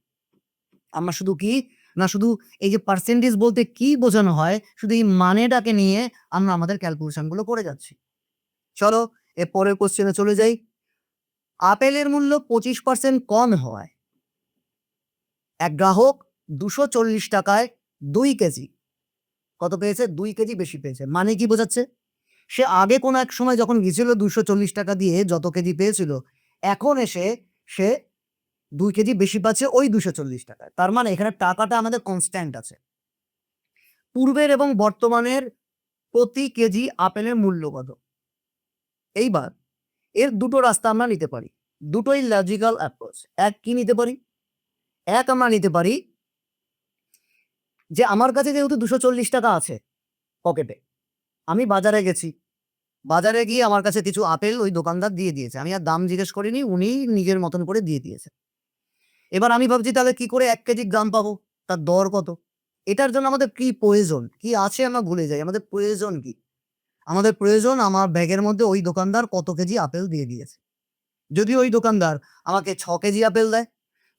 আমরা শুধু কি না, শুধু এই যে পার্সেন্টেজ বলতে কি বোঝানো হয়, শুধু এই মানেটাকে নিয়ে আমরা আমাদের ক্যালকুলেশন গুলো করে যাচ্ছি। চলো এর পরের কোশ্চেনে চলে যাই। আপেলের মূল্য 25% কম হওয়ায় এক গ্রাহক 240 টাকায় 2 কেজি কত পেয়েছে? 2 কেজি বেশি পেয়েছে। মানে কি বোঝাচ্ছে? সে আগে কোনো এক সময় যখন গেছিল 240 টাকা দিয়ে যত কেজি পেয়েছিল, এখন এসে সে 2 কেজি বেশি পাচ্ছে ওই 240 টাকায়। তার মানে এখানে টাকাটা আমাদের কনস্ট্যান্ট আছে। পূর্বের এবং বর্তমানের প্রতি কেজি আপেলের মূল্য কত? এইবার এর দুটো রাস্তা আমরা নিতে পারি। দুটোই লজিক্যাল অ্যাপ্রোচ। এক কি নিতে পারি? এক আমরা নিতে পারি যে আমার কাছে যেহেতু 240 টাকা আছে পকেটে, আমি বাজারে গেছি। বাজারে গিয়ে আমার কাছে কিছু আপেল ওই দোকানদার দিয়ে দিয়েছে। আমি আর দাম জিজ্ঞেস করিনি, উনি নিজের মতন করে দিয়ে দিয়েছে। এবার আমি ভাবছি তাহলে কি করে 1 কেজির দাম পাবো? তার দর কত? এটার জন্য আমাদের কি প্রয়োজন? কি আছে আমরা ভুলে যাই। আমাদের প্রয়োজন কি? আমাদের প্রয়োজন আমার ব্যাগের মধ্যে ওই দোকানদার কত কেজি আপেল দিয়ে দিয়েছে। যদি ওই দোকানদার আমাকে 6 কেজি আপেল দেয়,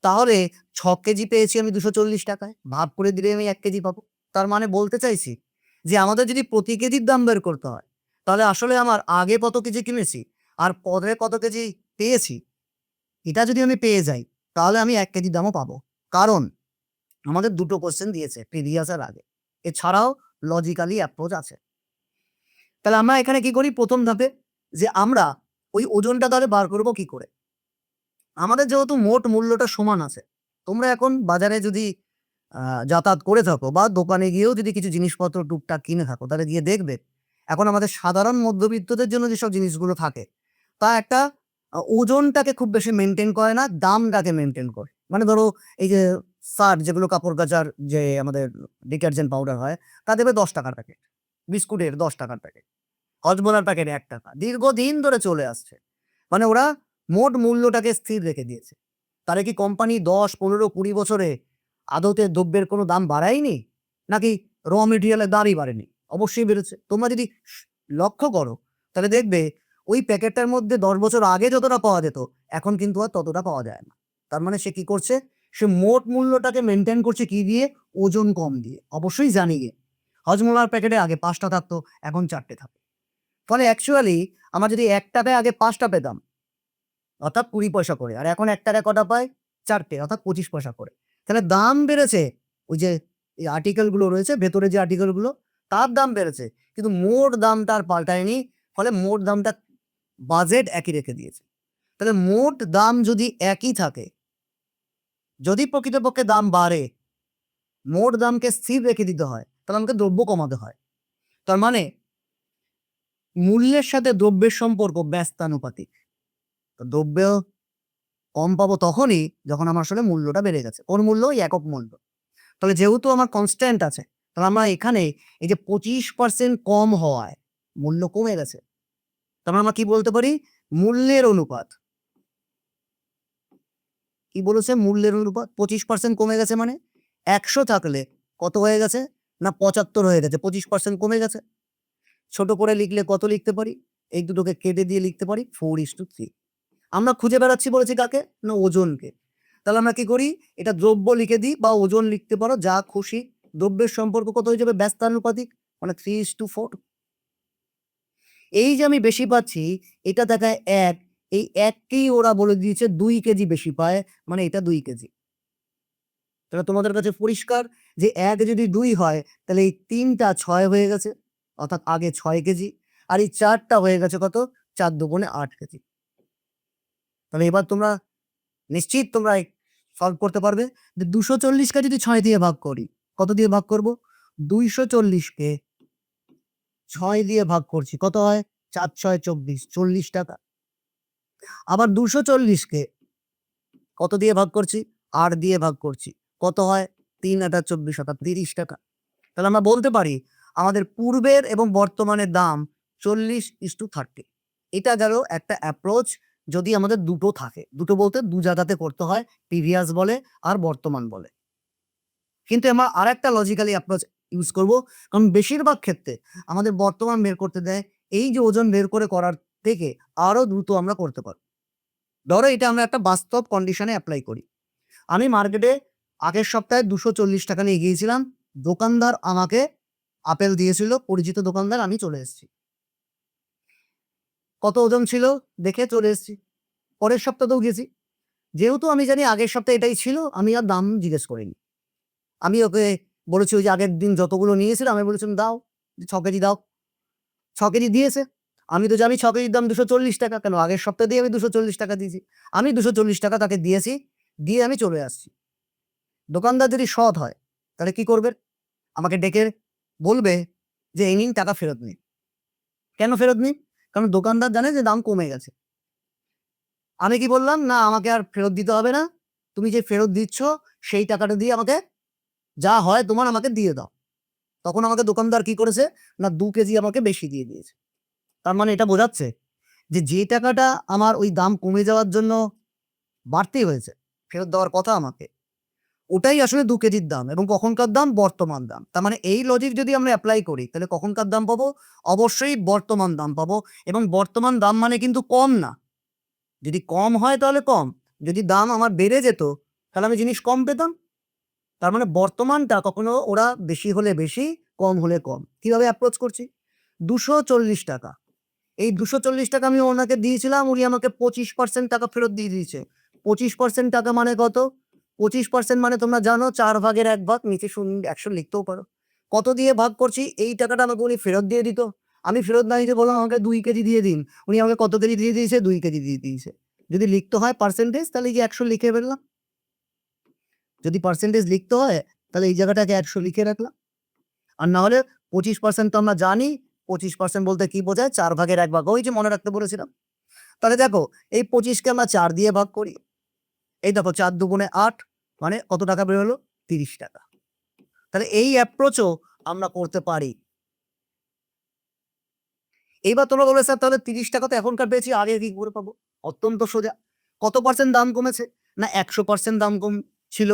তাহলে 6 কেজি পেয়েছি আমি 240 টাকায়। ভাগ করে দিলে আমি 1 কেজি পাবো। তার মানে বলতে চাইছি যে আমাদের যদি প্রতি কেজির দাম বের করতে হয়, তাহলে আসলে আমার আগে কত কেজি কিনেছি আর পরে কত কেজি পেয়েছি, এটা যদি আমি পেয়ে যাই, তাহলে আমি 1 কেজির দামও পাবো। কারণ আমাদের দুটো কোয়েশ্চেন দিয়েছে প্রিভিয়াস এর আগে। এছাড়াও লজিক্যালি অ্যাপ্রোচ আছে। তাহলে আমরা এখানে কি করি ১ম ধাপে, যে আমরা ওই ওজনটা তাহলে বার করব কি করে? আমাদের যেহেতু মোট মূল্যটা সমান আছে, তোমরা এখন বাজারে যদি যাতায়াত করে থাকো বা দোকানে গিয়েও যদি কিছু জিনিসপত্র টুকটাক কিনে থাকো, তাহলে গিয়ে দেখবে এখন আমাদের সাধারণ মধ্যবিত্তদের জন্য যেসব জিনিসগুলো থাকে, তা একটা ওজনটাকে খুব বেশি মেইনটেইন করে না, দামটাকে মেইনটেইন করে। মানে ধরো এই যে সার্ফ যেগুলো কাপড় কাচার যে আমাদের ডিটারজেন্ট পাউডার হয়, তা দেবে ৳১০ প্যাকেট। বিস্কুটের ৳১০ প্যাকেট। হজমোলার প্যাকেট ৳১। দীর্ঘদিন ধরে চলে আসছে। মানে ওরা মোট মূল্যটাকে স্থির রেখে দিয়েছে। তাহলে কি কোম্পানি ১০, ১৫, ২০ বছরে আদতে দ্রব্যের কোনো দাম বাড়ায়নি? নাকি র মেটেরিয়াল এর দামই বাড়েনি? অবশ্যই বেড়েছে। তোমরা যদি লক্ষ্য করো তাহলে দেখবে ওই প্যাকেটটার মধ্যে ১০ বছর আগে যতটা পাওয়া যেত, এখন কিন্তু আর ততটা পাওয়া যায় না। তার মানে সে কি করছে? সে মোট মূল্যটাকে মেইনটেইন করছে কি দিয়ে? ওজন কম দিয়ে। অবশ্যই জানি গে। হজমোলার প্যাকেটে আগে ৫ টা থাকতো, এখন ৪ টে থাকে। ফলে অ্যাকচুয়ালি আমরা যদি ৳১ আগে ৫ টা পেতাম, অর্থাৎ ২০ পয়সা করে। আর এখন ৳১ কটা পাই? ৪ টে, অর্থাৎ ২৫ পয়সা করে। তাহলে দাম বেড়েছে। ওই যে এই আর্টিকেল গুলো রয়েছে, ভেতরে যে আর্টিকেল গুলো, তার দাম বেড়েছে। কিন্তু মোট দামটা আর পাল্টায়নি। ফলে মোট দামটা বাজেট একই রেখে দিয়েছে। তাহলে মোট দাম যদি একই থাকে, যদি প্রকৃতপক্ষে দাম বাড়ে, মোট দামকে স্থির রেখে দিতে হয়, তাহলে আমাকে দ্রব্য কমাতে হয়। তার মানে মূল্যের সাথে দ্রব্যের সম্পর্ক ব্যস্তানুপাতিক। তো দ্রব্য কম পাবো তখনই যখন আমার আসলে মূল্যটা বেড়ে গেছে। কোন মূল্য? ওই একক মূল্য। তাহলে যেহেতু আমার কনস্ট্যান্ট আছে, তাহলে আমরা এখানে এই যে 25% কম হওয়ায় মূল্য কমে গেছে। তার মানে আমরা কি বলতে পারি? মূল্যের অনুপাত। কি বলেছে? মূল্যের অনুপাত 25% কমে গেছে মানে ১০০ থাকলে কত হয়ে গেছে? না ৭৫ হয়ে গেছে। 25% কমে গেছে। ছোট করে লিখলে কত লিখতে পারি? এই দুটোকে কেটে দিয়ে লিখতে পারি 4:3। আমরা খুঁজে বেড়াচ্ছি বলেছি কাকে? না ওজনকে। তাহলে আমরা কি করি? এটা দ্রব্য লিখে দিই বা ওজন লিখতে পারো, যা খুশি। দ্রব্যের সম্পর্ক কত হয়ে যাবে? ব্যস্তানুপাতিক, মানে 3:4। এই যে আমি বেশি পাচ্ছি এটা দেখায় ১, এই ১ কেই ওরা বলে দিয়েছে ২ কেজি বেশি পায়, মানে এটা ২ কেজি। তাহলে তোমাদের কাছে পরিষ্কার যে ১ যদি ২ হয় তাহলে এই ৩ টা ৬ হয়ে গেছে, অর্থাৎ আগে ৬ কেজি, আর এই ৪ টা হয়ে গেছে কত? ৪ দুগুণে ৮ কেজি। তাহলে এবার তোমরা নিশ্চিত তোমরা সলভ করতে পারবে যে ২৪০ কে যদি ৬ দিয়ে ভাগ করি, কত দিয়ে ভাগ করব? ২৪০ কে ৬ দিয়ে ভাগ করছি, কত হয়? ৪ ৬ ২৪, ৪০ টাকা। আবার ২৪০ কে কত দিয়ে ভাগ করছি? ৮ দিয়ে ভাগ করছি, কত হয়? ৩ ৮ ২৪, অর্থাৎ ৩০ টাকা। তাহলে আমরা বলতে পারি আমাদের পূর্বের এবং বর্তমানের দাম 40:30। এটা গেল একটা অ্যাপ্রোচ, যদি আমাদের দুটো থাকে। দুটো বলতে ২ জায়গাতে করতে হয়, প্রিভিয়াস বলে আর বর্তমান বলে। কিন্তু আমরা আরেকটা লজিক্যালি অ্যাপ্রোচ ইউজ করব। কারণ বেশিরভাগ ক্ষেত্রে আমাদের বর্তমান বের করতে দেয়। এই যে ওজন বের করে করার থেকে আরো দ্রুত আমরা করতে পারব। ধরো এটা আমরা একটা বাস্তব কন্ডিশনে এপ্লাই করি। আমি মার্কেটে আগের সপ্তাহে ৳২৪০ নিয়ে গিয়েছিলাম। দোকানদার আমাকে আপেল দিয়েছিল, পরিচিত দোকানদার, আমি চলে এসেছি। কত ওজন ছিল দেখে চলে এসেছি। পরের সপ্তাহতেও গেছি। যেহেতু আমি জানি আগের সপ্তাহে এটাই ছিল, আমি আর দাম জিজ্ঞেস করিনি। আমি ওকে বলেছি ওই যে আগের দিন যতগুলো নিয়েছিল আমি বলেছিলাম, "দাও, ৬ কেজি দাও।" ৬ কেজি দিয়েছে। আমি তো জানি ৬ কেজির দাম ৳২৪০, কেন আগের সপ্তাহে দিয়ে আমি ৳২৪০ দিয়েছি। আমি ৳২৪০ তাকে দিয়েছি, দিয়ে আমি চলে আসছি। দোকানদার যদি সৎ হয় তাহলে কি করবে? আমাকে ডেকে বলবে যে, "এই নিন টাকা ফেরত নিন।" কেন ফেরত নিন? কারণ দোকানদার জানে যে দাম কমে গেছে। আমি কি বললাম? "না, আমাকে আর ফেরত দিতে হবে না। তুমি যে ফেরত দিচ্ছ সেই টাকাটা দিয়ে আমাকে যা হয় তোমার আমাকে দিয়ে দাও।" তখন আমাকে দোকানদার কি করেছে? না ২ কেজি আমাকে বেশি দিয়ে দিয়েছে। তার মানে এটা বোঝাচ্ছে যে, যে টাকাটা আমার ওই দাম কমে যাওয়ার জন্য বাড়তি হয়েছে, ফেরত দেওয়ার কথা আমাকে, ওটাই আসলে ২ কেজির দাম এবং কখনকার দাম? বর্তমান দাম। তার মানে এই লজিক যদি আমরা এপ্লাই করি তাহলে কখনকার দাম পাবো? অবশ্যই বর্তমান দাম পাবো, এবং বর্তমান দাম মানে কিন্তু কম না। যদি কম হয় তাহলে কম। যদি দাম আমার বেড়ে যেত তাহলে আমি জিনিস কম পেতাম। তার মানে বর্তমানটা কখনো ওরা বেশি হলে বেশি, কম হলে কম। কিভাবে অ্যাপ্রোচ করছি? ৳২৪০। এই ৳২৪০ আমি ওনাকে দিয়েছিলাম, উনি আমাকে ২৫% টাকা ফেরত দিয়ে দিয়েছে। ২৫% টাকা মানে কত? ২৫% মানে তোমরা জানো ৪ ভাগের ১ ভাগ, নিচে ১০০ লিখতেও পারো। কত দিয়ে ভাগ করছি? এই টাকাটা আমাকে উনি ফেরত দিয়ে দিত। আমি ফেরত না দিতে বললাম আমাকে ২ কেজি দিয়ে দিন। উনি আমাকে কত কেজি দিয়ে দিয়েছে? ২ কেজি দিয়ে দিয়েছে। যদি লিখতে হয় পার্সেন্টেজ তাহলে এই যে ১০০ লিখে ফেললাম। যদি পার্সেন্টেজ লিখতে হয় তাহলে এই জায়গাটাকে ১০০ লিখে রাখলাম। আর না হলে ২৫% তো আমরা জানি, ২৫% বলতে কি বোঝায়? ৪ ভাগের ১ ভাগ। ওই যে মনে রাখতে বলেছিলাম। তাহলে দেখো এই ২৫ কে আমরা ৪ দিয়ে ভাগ করি। এই দেখো ৪ দুগুণে ৮, মানে কত টাকা বের হলো? ৳৩০। তাহলে এই অ্যাপ্রোচও আমরা করতে পারি। এইবার তোমরা বলবে, "স্যার তাহলে ৳৩০ তো এখনকার পেয়েছি, আগে কি করে পাবো?" অত্যন্ত সোজা। কত পার্সেন্ট দাম কমেছে? না ১০০% দাম কম ছিল।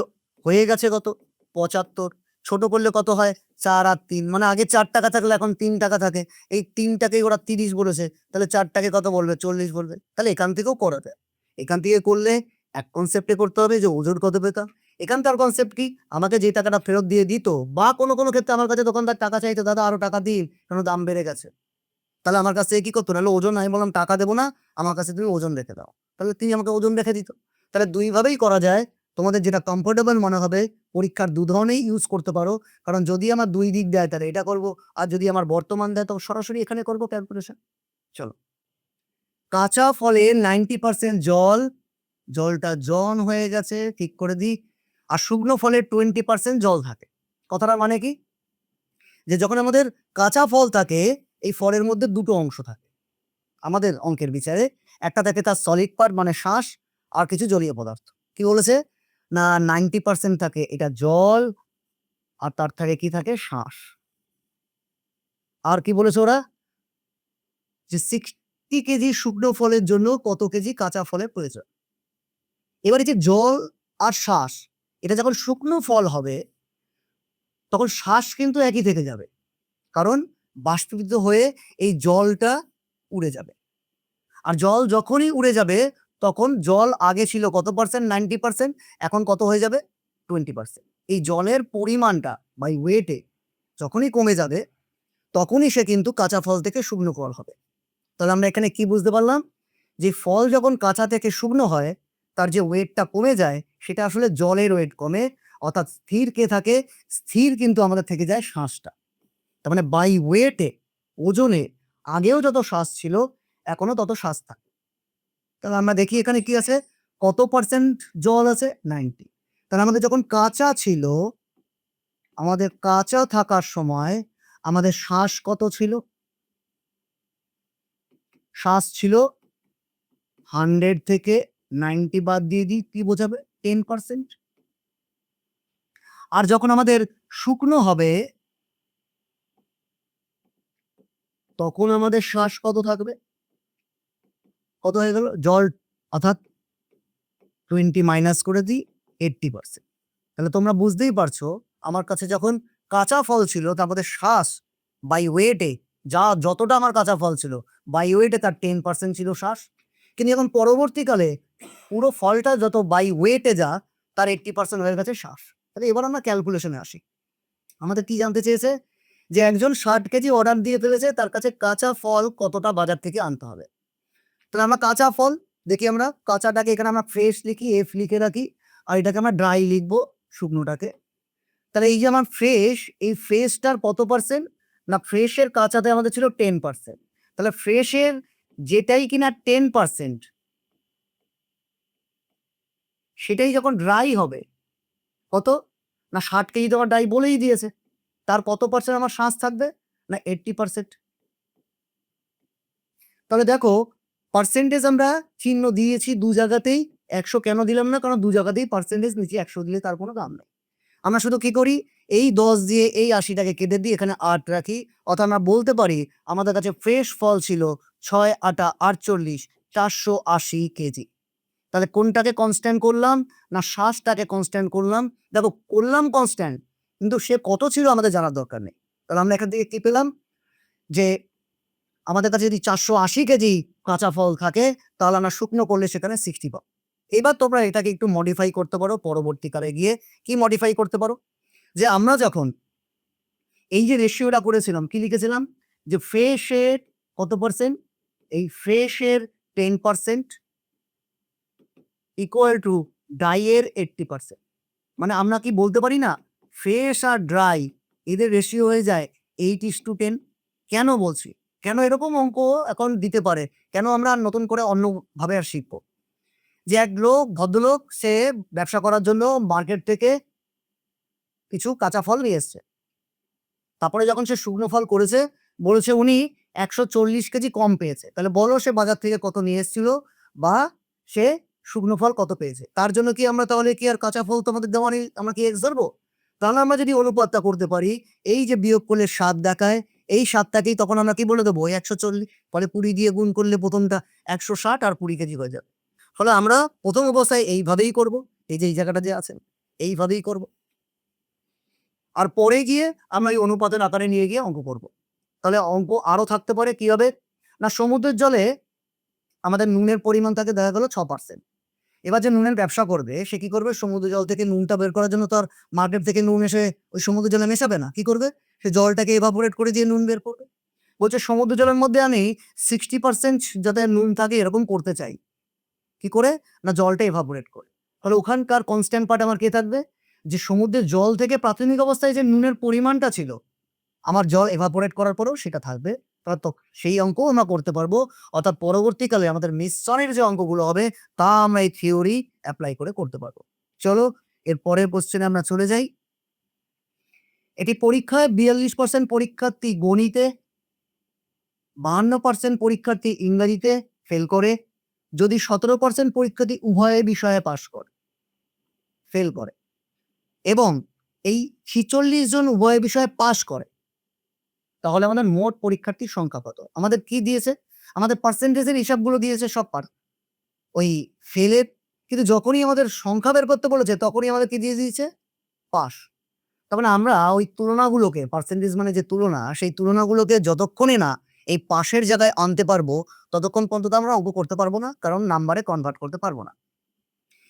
হয়ে গেছে কত? ৭৫। ছোট করলে কত হয়? ৪ আর ৩, মানে আগে ৳৪ থাকলে এখন ৳৩ থাকে। এই ৩ টাকেই ওরা ৩০ বলেছে। তাহলে ৪ টাকে কত বলবে? ৪০ বলবে। তাহলে এখান থেকেও করা যায়। এখান থেকে করলে এক কনসেপ্টে করতে হবে যে ওজন কত পেতাম। এখানকার কনসেপ্ট কি? আমাকে যে টাকাটা ফেরত দিয়ে দিত, বা কোনো ক্ষেত্রে আমার কাছে দোকানদার টাকা চাইতো, "দাদা আরো টাকা দিন, কেন দাম বেড়ে গেছে।" তাহলে আমার কাছ থেকে কি করতো? নাহলে ওজন, আমি বললাম, "টাকা দেব না, আমার কাছে তুমি ওজন রেখে দাও।" তাহলে তিনি আমাকে ওজন রেখে দিত। তাহলে ২ ভাবেই করা যায়। তোমাদের যেটা কমফোর্টেবল মনে হবে, পরীক্ষার ২ ধরনেই ইউজ করতে পারো। কারণ যদি আমার ২ দিক দেয় তাহলে এটা করব। আর যদি আমার বর্তমান দেয় তো সরাসরি এখানে করব ক্যালকুলেশন। চলো। কাঁচা ফলে 90% জল, জলটা জন হয়ে গেছে, ঠিক করে দিই। আর শুকনো ফলে 20% জল থাকে। কথাটার মানে কি? যে যখন আমাদের কাঁচা ফল থাকে, এই ফলের মধ্যে ২ টো অংশ থাকে। আমাদের অঙ্কের বিচারে একটা থাকে তার সলিড পার্ট মানে শ্বাস, আর কিছু জলীয় পদার্থ। কি বলেছে? না 90% থাকে এটা জল, আর তার থাকে কি থাকে? শ্বাস। আর কি বলেছে ওরা? যে 60 কেজি শুকনো ফলের জন্য কত কেজি কাঁচা ফলের প্রয়োজন? এবার এই যে জল আর শ্বাস, এটা যখন শুকনো ফল হবে তখন শ্বাস কিন্তু একই থেকে যাবে। কারণ বাষ্পীভূত হয়ে এই জলটা উড়ে যাবে। আর জল যখনই উড়ে যাবে তখন জল আগে ছিল কত পার্সেন্ট? 90%, এখন কত হয়ে যাবে? 20%। এই জলের পরিমাণটা বাই ওয়েটে যখনই কমে যাবে তখনই সে কিন্তু কাঁচা ফল থেকে শুকনো ফল হবে। তাহলে আমরা এখানে কি বুঝতে পারলাম, যে ফল যখন কাঁচা থেকে শুকনো হয় তার যে ওয়েটটা কমে যায় সেটা আসলে জলের ওয়েট কমে, অর্থাৎ স্থির কে থাকে, স্থির কিন্তু আমাদের থেকে যায় শ্বাসটা। তার মানে বাই ওয়েটে, ওজনে আগেও যত শ্বাস ছিল এখনো তত শ্বাস থাকে। তাহলে আমরা দেখি এখানে কি আছে, কত পার্সেন্ট জল আছে, 90। তাহলে আমাদের যখন কাঁচা ছিল, আমাদের কাঁচা থাকার সময় আমাদের শ্বাস কত ছিল, শ্বাস ছিল 100 থেকে 90 বাদ দিয়ে দিই, কি বোঝাবে, 10%। আর যখন আমাদের শুকনো হবে তখন আমাদের শ্বাস কত থাকবে, কত হয়ে গেল, জল অর্থাৎ 20 মাইনাস করে দিই, 80%। তাহলে তোমরা বুঝতেই পারছো, আমার কাছে যখন কাঁচা ফল ছিল তার মধ্যে শ্বাস বাই ওয়েটে, যতটা আমার কাঁচা ফল ছিল বাই ওয়েটে তার 10% ছিল শ্বাস। কিন্তু এখন পরবর্তীকালে পুরো ফলটা যত বাই ওয়েটে যা তার 80% হয়ে গেছে শ্বাস। তাহলে এবার আমরা ক্যালকুলেশনে আসি। আমাদের কি জানতে চেয়েছে, যে একজন 60 কেজি অর্ডার দিয়ে ফেলেছে, তার কাছে কাঁচা ফল কতটা বাজার থেকে আনতে হবে। তাহলে আমরা কাঁচা ফল দেখি, আমরা কাঁচাটাকে এখানে আমরা ফ্রেশ লিখি, এফ লিখে রাখি, আর এটাকে আমরা ড্রাই লিখবো, শুকনোটাকে। তাহলে এই যে আমার ফ্রেশ, এই ফ্রেশটার কত পার্সেন্ট, না ফ্রেশের কাঁচাতে আমাদের ছিল 10%। তাহলে ফ্রেশের যেটাই কিনা 10%, সেটাই যখন ড্রাই হবে কত, না 60 কেজি তো আমার ড্রাই বলেই দিয়েছে, তার কত পার্সেন্ট আমার শ্বাস থাকবে, না 80%। তাহলে দেখো পার্সেন্টেজ আমরা চিহ্ন দিয়েছি দু জায়গাতেই, 100 কেন দিলাম না, কারণ দু জায়গাতেই পার্সেন্টেজ নিচে 100 দিলে তার কোনো দাম নেই। আমরা শুধু কি করি, এই 10 দিয়ে এই 80টাকে কেটে দিই, এখানে 8 রাখি, অর্থাৎ আমরা বলতে পারি আমাদের কাছে ফ্রেশ ফল ছিল 6 8 48 480 কেজি। তাহলে কোনটাকে কনস্ট্যান্ট করলাম, না শ্বাসটাকে কনস্ট্যান্ট করলাম। দেখো করলাম কনস্ট্যান্ট, কিন্তু সে কত ছিল আমাদের জানার দরকার নেই। তাহলে আমরা এখান থেকে কি পেলাম, যে আমাদের কাছে যদি 480 কেজি কাঁচা ফল থাকে, তাহলে আমরা শুকনো করলে সেখানে 60 পাবো। এবার তোমরা এটাকে একটু মডিফাই করতে পারো পরবর্তীকালে গিয়ে। কি মডিফাই করতে পারো, যে আমরা যখন এই যে রেশিওটা করেছিলাম, কি লিখেছিলাম, যে ফ্রেশের কত পার্সেন্ট, এই ফ্রেশের 10% ইকুয়াল টু ড্রাইয়ের 80%। মানে আমরা কি বলতে পারি না, ফ্রেশ আর ড্রাই এদের রেশিও হয়ে যায় 8:10। কেন বলছি, কেন এরকম অঙ্ক এখন দিতে পারে, কেন আমরা আর নতুন করে অন্যভাবে আর শিখবো, যে এক ভদ্রলোক সে ব্যবসা করার জন্য মার্কেট থেকে কিছু কাঁচা ফল নিয়ে এসছে। তারপরে যখন সে শুকনো ফল করেছে, বলেছে উনি 140 কেজি কম পেয়েছে। তাহলে বলো সে বাজার থেকে কত নিয়ে এসেছিল, বা সে শুকনো ফল কত পেয়েছে। তার জন্য কি আমরা তাহলে কি আর কাঁচা ফল তোমাদের দেওয়া নেই, আমরা কি এক্স ধরবো? তাহলে আমরা যদি অনুপাতটা করতে পারি, এই যে বিয়োগ করলে 7 দেখায়, এই 7টাকেই তখন আমরা কি বলে দেবো, 140, পরে 20 দিয়ে গুণ করলে প্রথমটা 160 আর 20 কেজি হয়ে যাবে। ফলে আমরা প্রথম অবস্থায় এইভাবেই করব, এই যে এই জায়গাটা যে আছে এইভাবেই করব, আর পরে গিয়ে আমরা এই অনুপাতের আকারে নিয়ে গিয়ে অঙ্ক করব। তাহলে অঙ্ক আরো থাকতে পারে কি হবে, না সমুদ্রের জলে আমাদের নুনের পরিমাণ থাকে দেখা গেল 6%। এবার যে নুনের ব্যবসা করবে সে কি করবে, সমুদ্র জল থেকে নুনটা বের করার জন্য তো আর মার্কেট থেকে নুন এসে ওই সমুদ্র জলে মেশাবে না, কি করবে, সে জলটাকে এভাপোরেট করে দিয়ে নুন বের করবে। বলছে সমুদ্র জলের মধ্যে আমি 60% যাতে নুন থাকে এরকম করতে চাই, কি করে, না জলটা এভাপোরেট করে। তাহলে ওখানকার কনস্ট্যান্ট পার্ট আমার কে থাকবে, যে সমুদ্রের জল থেকে প্রাথমিক অবস্থায় যে নুনের পরিমাণটা ছিল, আমার জল এভাপোরেট করার পরেও সেটা থাকবে। তাহলে তো সেই অঙ্কও আমরা করতে পারবো। অর্থাৎ পরবর্তীকালে আমাদের মিশ্রণের যে অঙ্কগুলো হবে তা আমরা এই থিওরি এপ্লাই করে করতে পারবো। চলো এর পরের কোশ্চেনে আমরা চলে যাই। এটি পরীক্ষায় 42% পরীক্ষার্থী গণিতে, 52% পরীক্ষার্থী ইংরেজিতে ফেল করে, যদি 17% পরীক্ষার্থী উভয় বিষয়ে পাস করে, ফেল করে, এবং এই 46 জন উভয় বিষয়ে পাস করে, তাহলে আমাদের মোট পরীক্ষার্থীর সংখ্যা কত। আমাদের কি দিয়েছে, আমাদের পার্সেন্টেজের হিসাবগুলো দিয়েছে সব ওই ফেলের, কিন্তু যখনই আমাদের সংখ্যা বের করতে বলেছে তখনই আমাদের কি দিয়ে দিয়েছে, পাস। তার মানে আমরা ওই তুলনাগুলোকে, পার্সেন্টেজ মানে যে তুলনা, সেই তুলনাগুলোকে যতক্ষণে না এই পাশের জায়গায় আনতে পারবো ততক্ষণ পর্যন্ত আমরা অঙ্ক করতে পারবো না, কারণ নাম্বারে কনভার্ট করতে পারবো না।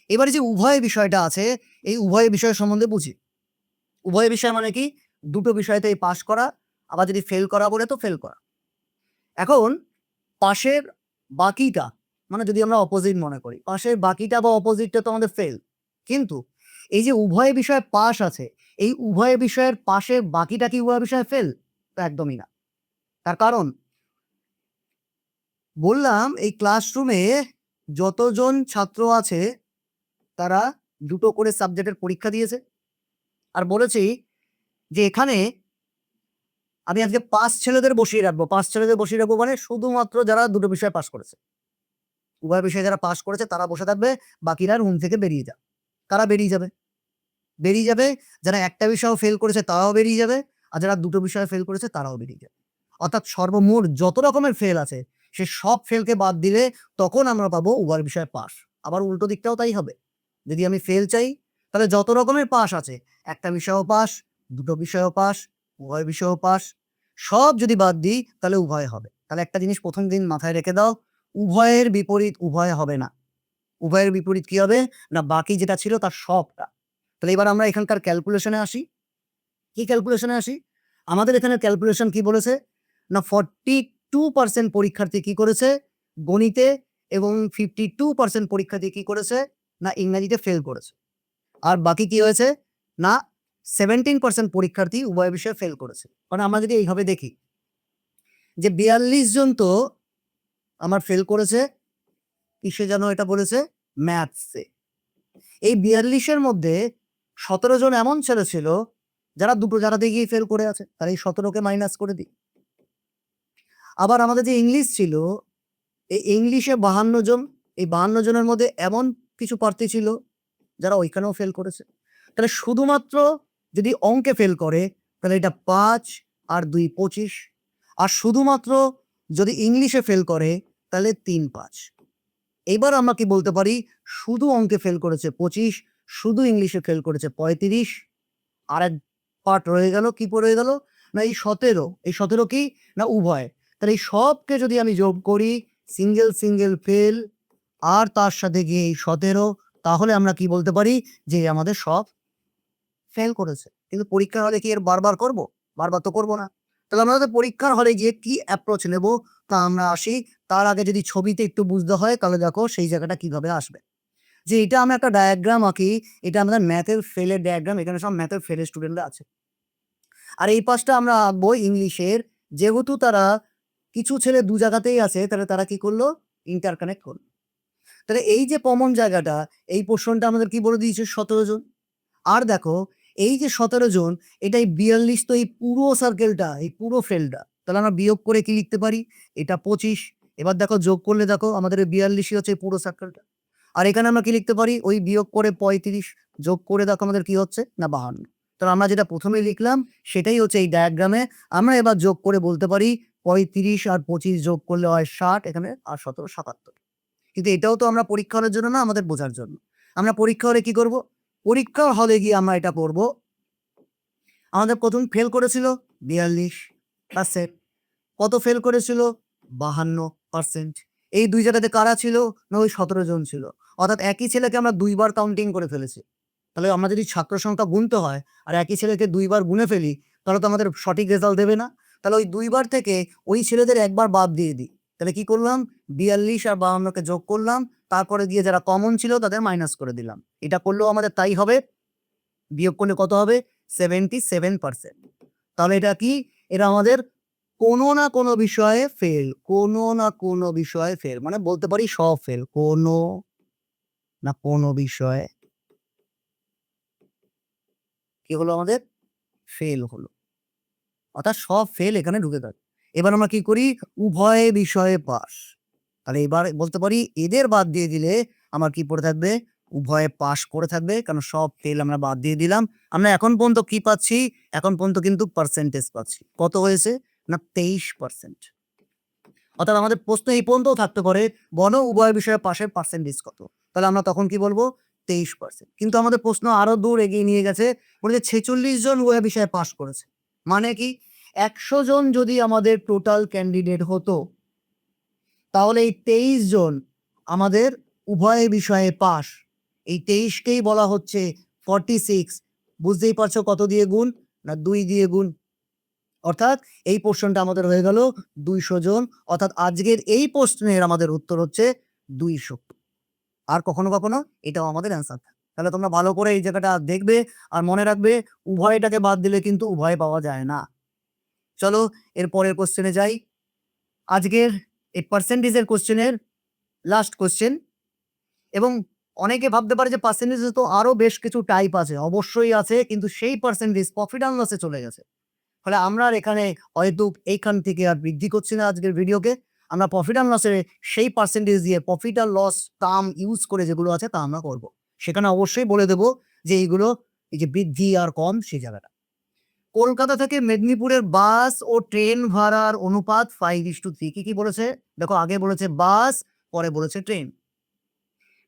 এবারে যে উভয় বিষয়টা আছে, এই উভয় বিষয় সম্বন্ধে বুঝি। উভয় বিষয় মানে কি, দুটো বিষয়তেই পাস করা, আবার যদি ফেল করা বলে তো ফেল করা। এখন পাশের বাকিটা মানে যদি আমরা অপোজিট মনে করি, পাশের বাকিটা বা অপোজিটটা তো আমাদের ফেল। কিন্তু এই যে উভয় বিষয়ে পাশ আছে, এই উভয় বিষয়ের পাশের বাকিটা কি উভয় বিষয়ে ফেল? তো একদমই না। তার কারণ বললাম এই ক্লাসরুমে যতজন ছাত্র আছে তারা ২ টো করে সাবজেক্টের পরীক্ষা দিয়েছে। আর বলেছি যে এখানে আমি আজকে ৫ ছেলেদের বসিয়ে রাখবো। ৫ ছেলেদের বসিয়ে রাখবো মানে শুধুমাত্র যারা ২ টো বিষয়ে পাস করেছে। উভয় বিষয়ে যারা পাস করেছে তারা বসে থাকবে, বাকিরা রুম থেকে বেরিয়ে যাবে। কারা বেরিয়ে যাবে? বেরিয়ে যাবে যারা একটা বিষয়েও ফেল করেছে তারাও বেরিয়ে যাবে। আর যারা ২ টো বিষয়ে ফেল করেছে তারাও বেরিয়ে যাবে। অর্থাৎ সর্বমোট যত রকমের ফেল আছে সে সব ফেলকে বাদ দিলে তখন আমরা পাবো উভয় বিষয়ে পাস। আবার উল্টো দিকটাও তাই হবে। যদি আমি ফেল চাই তাহলে যত রকমের পাস আছে, একটা বিষয়েও পাস, ২ টো বিষয়েও পাস, উভয় বিষয়েও পাস, সব যদি বাদ দিই তাহলে উভয় হবে। তাহলে একটা জিনিস ১ম দিন মাথায় রেখে দাও, উভয়ের বিপরীত উভয় হবে না। উভয়ের বিপরীত কি হবে? না বাকি যেটা ছিল তার সবটা। তাহলে এবার আমরা এখানকার ক্যালকুলেশনে আসি। কি ক্যালকুলেশনে আসি? আমাদের এখানে ক্যালকুলেশন কি বলেছে? না 42% পরীক্ষার্থী কি করেছে? গণিতে এবং 52% পরীক্ষার্থী কি করেছে? না ইংরেজিতে ফেল করেছে। আর বাকি কি হয়েছে? না 17% পরীক্ষার্থী উভয় বিষয়ে ফেল করেছে। মানে আমরা যদি এইভাবে দেখি যে ৪২ জন তো আমার ফেল করেছে, কিসে যেন এটা বলেছে? ম্যাথসে। এই ৪২ এর মধ্যে ১৭ জন এমন ছেলে ছিল যারা দুটো জায়গাতে গিয়ে ফেল করে আছে। তাহলে এই ১৭ কে মাইনাস করে দিই। আবার আমাদের যে ইংলিশ ছিল, এই ইংলিশে ৫২ জন। এই ৫২ জনের মধ্যে এমন কিছু প্রার্থী ছিল যারা ওইখানেও ফেল করেছে। তাহলে শুধুমাত্র যদি অঙ্কে ফেল করে তাহলে এটা ৫ আর ২ ২৫। আর শুধুমাত্র যদি ইংলিশে ফেল করে তাহলে ৩, ৫। এইবার আমরা কি বলতে পারি? শুধু অঙ্কে ফেল করেছে ২৫, শুধু ইংলিশে ফেল করেছে ৩৫। আরেক পার্ট রয়ে গেল, কি রয়ে গেল? না এই ১৭। এই ১৭ কি? না উভয়। তাহলে এই সবকে যদি আমি যোগ করি, সিঙ্গেল ফেল আর তার সাথে গিয়ে এই ১৭, তাহলে আমরা কি বলতে পারি? যে আমাদের সব ফেল করেছে। কিন্তু পরীক্ষার হলে কি এর বারবার করব? বারবার তো করব না। তাহলে আমাদের পরীক্ষার হলে গিয়ে কি অ্যাপ্রোচ নেব তা আমরা আসি। তার আগে যদি ছবিতে একটু বুঝতে হয় তাহলে দেখো সেই জায়গাটা কিভাবে আসবে। যে এটা আমি একটা ডায়াগ্রাম আঁকি, এটা আমাদের ম্যাথের ফেলের ডায়াগ্রাম। এখানে সব ম্যাথের ফেলের স্টুডেন্টরা আছে। আর এই পাশটা আমরা আঁকবো ইংলিশের। যেহেতু তারা কিছু ছেলে ২ জায়গাতেই আছে তাহলে তারা কি করলো? ইন্টারকানেক্ট করল। তাহলে এই যে কমন জায়গাটা, এই পোরশনটা আমাদের কি বলে দিয়েছে? ১৭ জন। আর দেখো এই যে ১৭ জন, এটাই ৪২ তো এই পুরো সার্কেলটা, এই পুরো ফেলটা। তাহলে আমরা বিয়োগ করে কি লিখতে পারি? এটা ২৫। এবার দেখো যোগ করলে দেখো আমাদের এই ৪২ই হচ্ছে এই পুরো সার্কেলটা। আর এখানে আমরা কি লিখতে পারি? ওই বিয়োগ করে ৩৫ যোগ করে দেখো আমাদের কি হচ্ছে? না ৫২। তাহলে আমরা যেটা ১ম এ লিখলাম সেটাই হচ্ছে এই ডায়াগ্রামে। আমরা এবার যোগ করে বলতে পারি ৩৫ আর ২৫ যোগ করলে হয় ৬০, এখানে আর ১৭ ৭৭। কিন্তু এটাও তো আমরা পরীক্ষা হলের জন্য না, আমাদের বোঝার জন্য। আমরা পরীক্ষা হলে কি করব? পরীক্ষার হলে গিয়ে আমরা এটা করব। আমাদের ১ম ফেল করেছিল ৪২%। কত ফেল করেছিল? ৫২%। এই ২ জায়গাতে কারা ছিল? না ওই ১৭ জন ছিল। অর্থাৎ একই ছেলেকে আমরা ২ বার কাউন্টিং করে ফেলেছি। তাহলে আমরা যদি ছাত্র সংখ্যা গুনতে হয় আর একই ছেলেকে ২ বার গুনে ফেলি তাহলে তো আমাদের সঠিক রেজাল্ট দেবে না। তাহলে ওই ২ বার থেকে ওই ছেলেদের একবার বাদ দিয়ে দিই। তাহলে কি করলাম? ৪২ আর ৫২ কে যোগ করলাম। তারপরে গিয়ে যারা কমন ছিল তাদের মাইনাস করে দিলাম। এটা করলেও আমাদের তাই হবে। বিয়োগ করলে কত হবে? 77%। তাহলে এটা কি? এটা আমাদের কোনো না কোনো বিষয়ে ফেল। কোনো না কোনো বিষয়ে ফেল। মানে বলতে পারি সব ফেল। কোনো না কোনো বিষয়ে কি হলো আমাদের? ফেল হলো। অর্থাৎ সব ফেল এখানে ঢুকে গেল। এবার আমরা কি করি? উভয় বিষয়ে পাস। তাহলে এবার বলতে পারি এদের বাদ দিয়ে দিলে আমার কি পড়ে থাকবে? উভয়ে পাস করে থাকবে। কারণ সব ফেল আমরা বাদ দিয়ে দিলাম। আমরা এখন পর্যন্ত কি পাচ্ছি? এখন পর্যন্ত কিন্তু পার্সেন্টেজ পাচ্ছি। কত হয়েছে? না 23%। অর্থাৎ আমাদের প্রশ্ন এই পর্যন্তও থাকতে পারে, বলো উভয় বিষয়ে পাসের পার্সেন্টেজ কত? তাহলে আমরা তখন কি বলব? 23%। কিন্তু আমাদের প্রশ্ন আরো দূর এগিয়ে নিয়ে গেছে। বলেছে ৪৬ জন উভয় বিষয়ে পাস করেছে। মানে কি? ১০০ জন যদি আমাদের টোটাল ক্যান্ডিডেট হতো, তাহলে এই ২৩ জন আমাদের উভয় বিষয়ে পাস। এই ২৩ কেই বলা হচ্ছে 46। বুঝতেই পারছো কত দিয়ে গুণ? না ২ দিয়ে গুণ। অর্থাৎ এই পোর্শনটা আমাদের হয়ে গেল 200 জন। অর্থাৎ আজকের এই প্রশ্নের আমাদের উত্তর হচ্ছে 200। আর কখনো কখনো এটাও আমাদের অ্যান্সার। তাহলে তোমরা ভালো করে এই জায়গাটা দেখবে আর মনে রাখবে উভয়টাকে বাদ দিলে কিন্তু উভয় পাওয়া যায় না। চলো এর পরের কোশ্চেনে যাই। আজকের এই পার্সেন্টেজের কোশ্চেনের লাস্ট কোশ্চেন। এবং অনেকে ভাবতে পারে যে পার্সেন্টেজে তো আরো বেশ কিছু টাইপ আছে। অবশ্যই আছে, কিন্তু সেই পার্সেন্টেজ প্রফিট অ্যান্ড লসে চলে গেছে। ফলে আমরা আর এখানে হয়তো এইখান থেকে আর বৃদ্ধি করছি না আজকের ভিডিওকে। আমরা প্রফিট অ্যান্ড লসের সেই পার্সেন্টেজ দিয়ে প্রফিট আর লস টার্ম ইউজ করে যেগুলো আছে তা আমরা করব। সেখানে অবশ্যই বলে দেব যে এইগুলো এই যে বৃদ্ধি আর কম সেই জায়গাটা। কলকাতা থেকে মেদিনীপুরের বাস ও ট্রেন ভাড়ার অনুপাত 5:3। কি বলেছে? দেখো আগে বলেছে বাস, পরে বলেছে ট্রেন।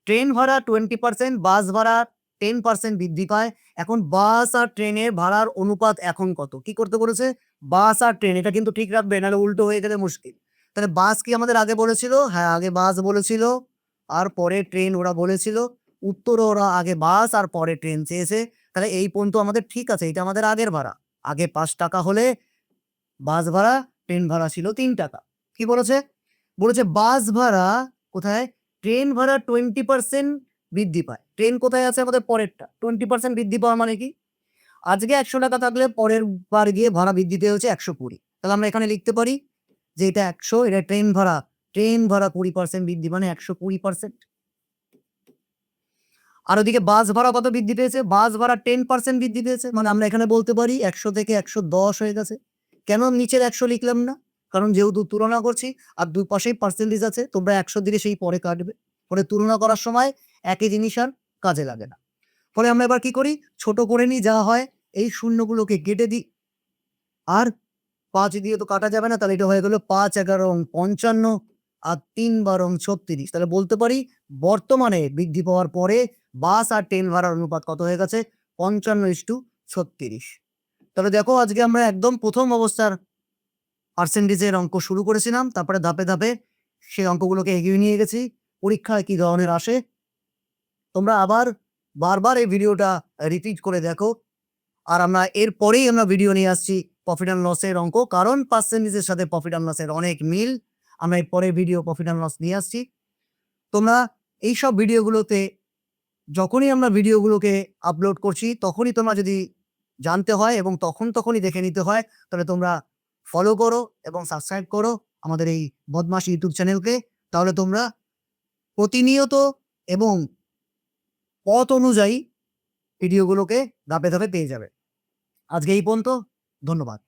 ট্রেন ভাড়া 20%, বাস ভাড়া 10% বৃদ্ধি পায়। এখন বাস আর ট্রেনের ভাড়ার অনুপাত এখন কত? কি করতে বলেছে? বাস আর ট্রেন, এটা কিন্তু ঠিক রাখবে, নাহলে উল্টো হয়ে গেলে মুশকিল। তাহলে বাস কি আমাদের আগে বলেছিল? হ্যাঁ, আগে বাস বলেছিল আর পরে ট্রেন ওরা বলেছিল। উত্তরে ওরা আগে বাস আর পরে ট্রেন চেয়েছে। তাহলে এই পর্যন্ত আমাদের ঠিক আছে, এটা আমাদের আগের ভাড়া। আগে ৫ টাকা হলে বাস ভাড়া, ট্রেন ভাড়া ছিল ৩ টাকা। কি বলেছে? বলেছে বাস ভাড়া কোথায়? ট্রেন ভাড়া 20% বৃদ্ধি পায়। ট্রেন কোথায় আছে? আমাদের পরেরটা। 20% বৃদ্ধি পাওয়া মানে কি? আজকে ১০০ টাকা থাকলে পরের বার গিয়ে ভাড়া বৃদ্ধি পেয়ে হচ্ছে ১২০। তাহলে আমরা এখানে লিখতে পারি যে এটা ১০০, এটা ট্রেন ভাড়া। ট্রেন ভাড়া 20% বৃদ্ধি মানে ১২০%। আর ওদিকে বাস ভাড়া কত বৃদ্ধি পেয়েছে? বাস ভাড়া 10% বৃদ্ধি পেয়েছে। মানে আমরা এখানে বলতে পারি ১০০ থেকে ১১০ হয়ে গেছে। কেন নিচের ১০০ লিখলাম না? কারণ যেহেতু তুলনা করছি আর দুই পাশেই পার্সেন্টেজ আছে, তোমরা ১০০ দিলে সেই পরে কাটবে। ফলে তুলনা করার সময় একই জিনিস আর কাজে লাগে না। ফলে আমরা এবার কি করি? ছোট করে নিই, যা হয় এই শূন্যগুলোকে কেটে দিই। আর ৫ দিয়ে তো কাটা যাবে না, তাহলে এটা হয়ে গেল ৫ ১১ ৫৫ আর ৩ ১২ ৩৬। তাহলে বলতে পারি বর্তমানে বৃদ্ধি পাওয়ার পরে বাস আর ট্রেন ভাড়ার অনুপাত কত হয়ে গেছে? ৫৫:৩৬। তাহলে দেখো আজকে আমরা একদম ১ম অবস্থার পার্সেন্টেজের অঙ্ক শুরু করেছিলাম। তারপরে ধাপে ধাপে সেই অঙ্কগুলোকে এগিয়ে নিয়ে গেছি। পরীক্ষায় কি ধরনের আসে তোমরা আবার বারবার এই ভিডিওটা রিপিট করে দেখো। আর আমরা এরপরেই আমরা ভিডিও নিয়ে আসছি প্রফিট অ্যান্ড লসের অঙ্ক। কারণ পার্সেন্টেজের সাথে প্রফিট অ্যান্ড লসের অনেক মিল। আমরা এর পরের ভিডিও প্রফিট অ্যান্ড লস নিয়ে আসছি। তোমরা এইসব ভিডিওগুলোতে যখনই আমরা ভিডিওগুলোকে আপলোড করছি তখনই তোমরা যদি জানতে হয় এবং তখনই দেখে নিতে হয়, তাহলে তোমরা ফলো করো এবং সাবস্ক্রাইব করো আমাদের এই বদমাশ ইউটিউব চ্যানেলকে। তাহলে তোমরা প্রতিনিয়ত এবং পথ অনুযায়ী ভিডিওগুলোকে ধাপে ধাপে পেয়ে যাবে। আজকে এই পর্যন্ত। ধন্যবাদ।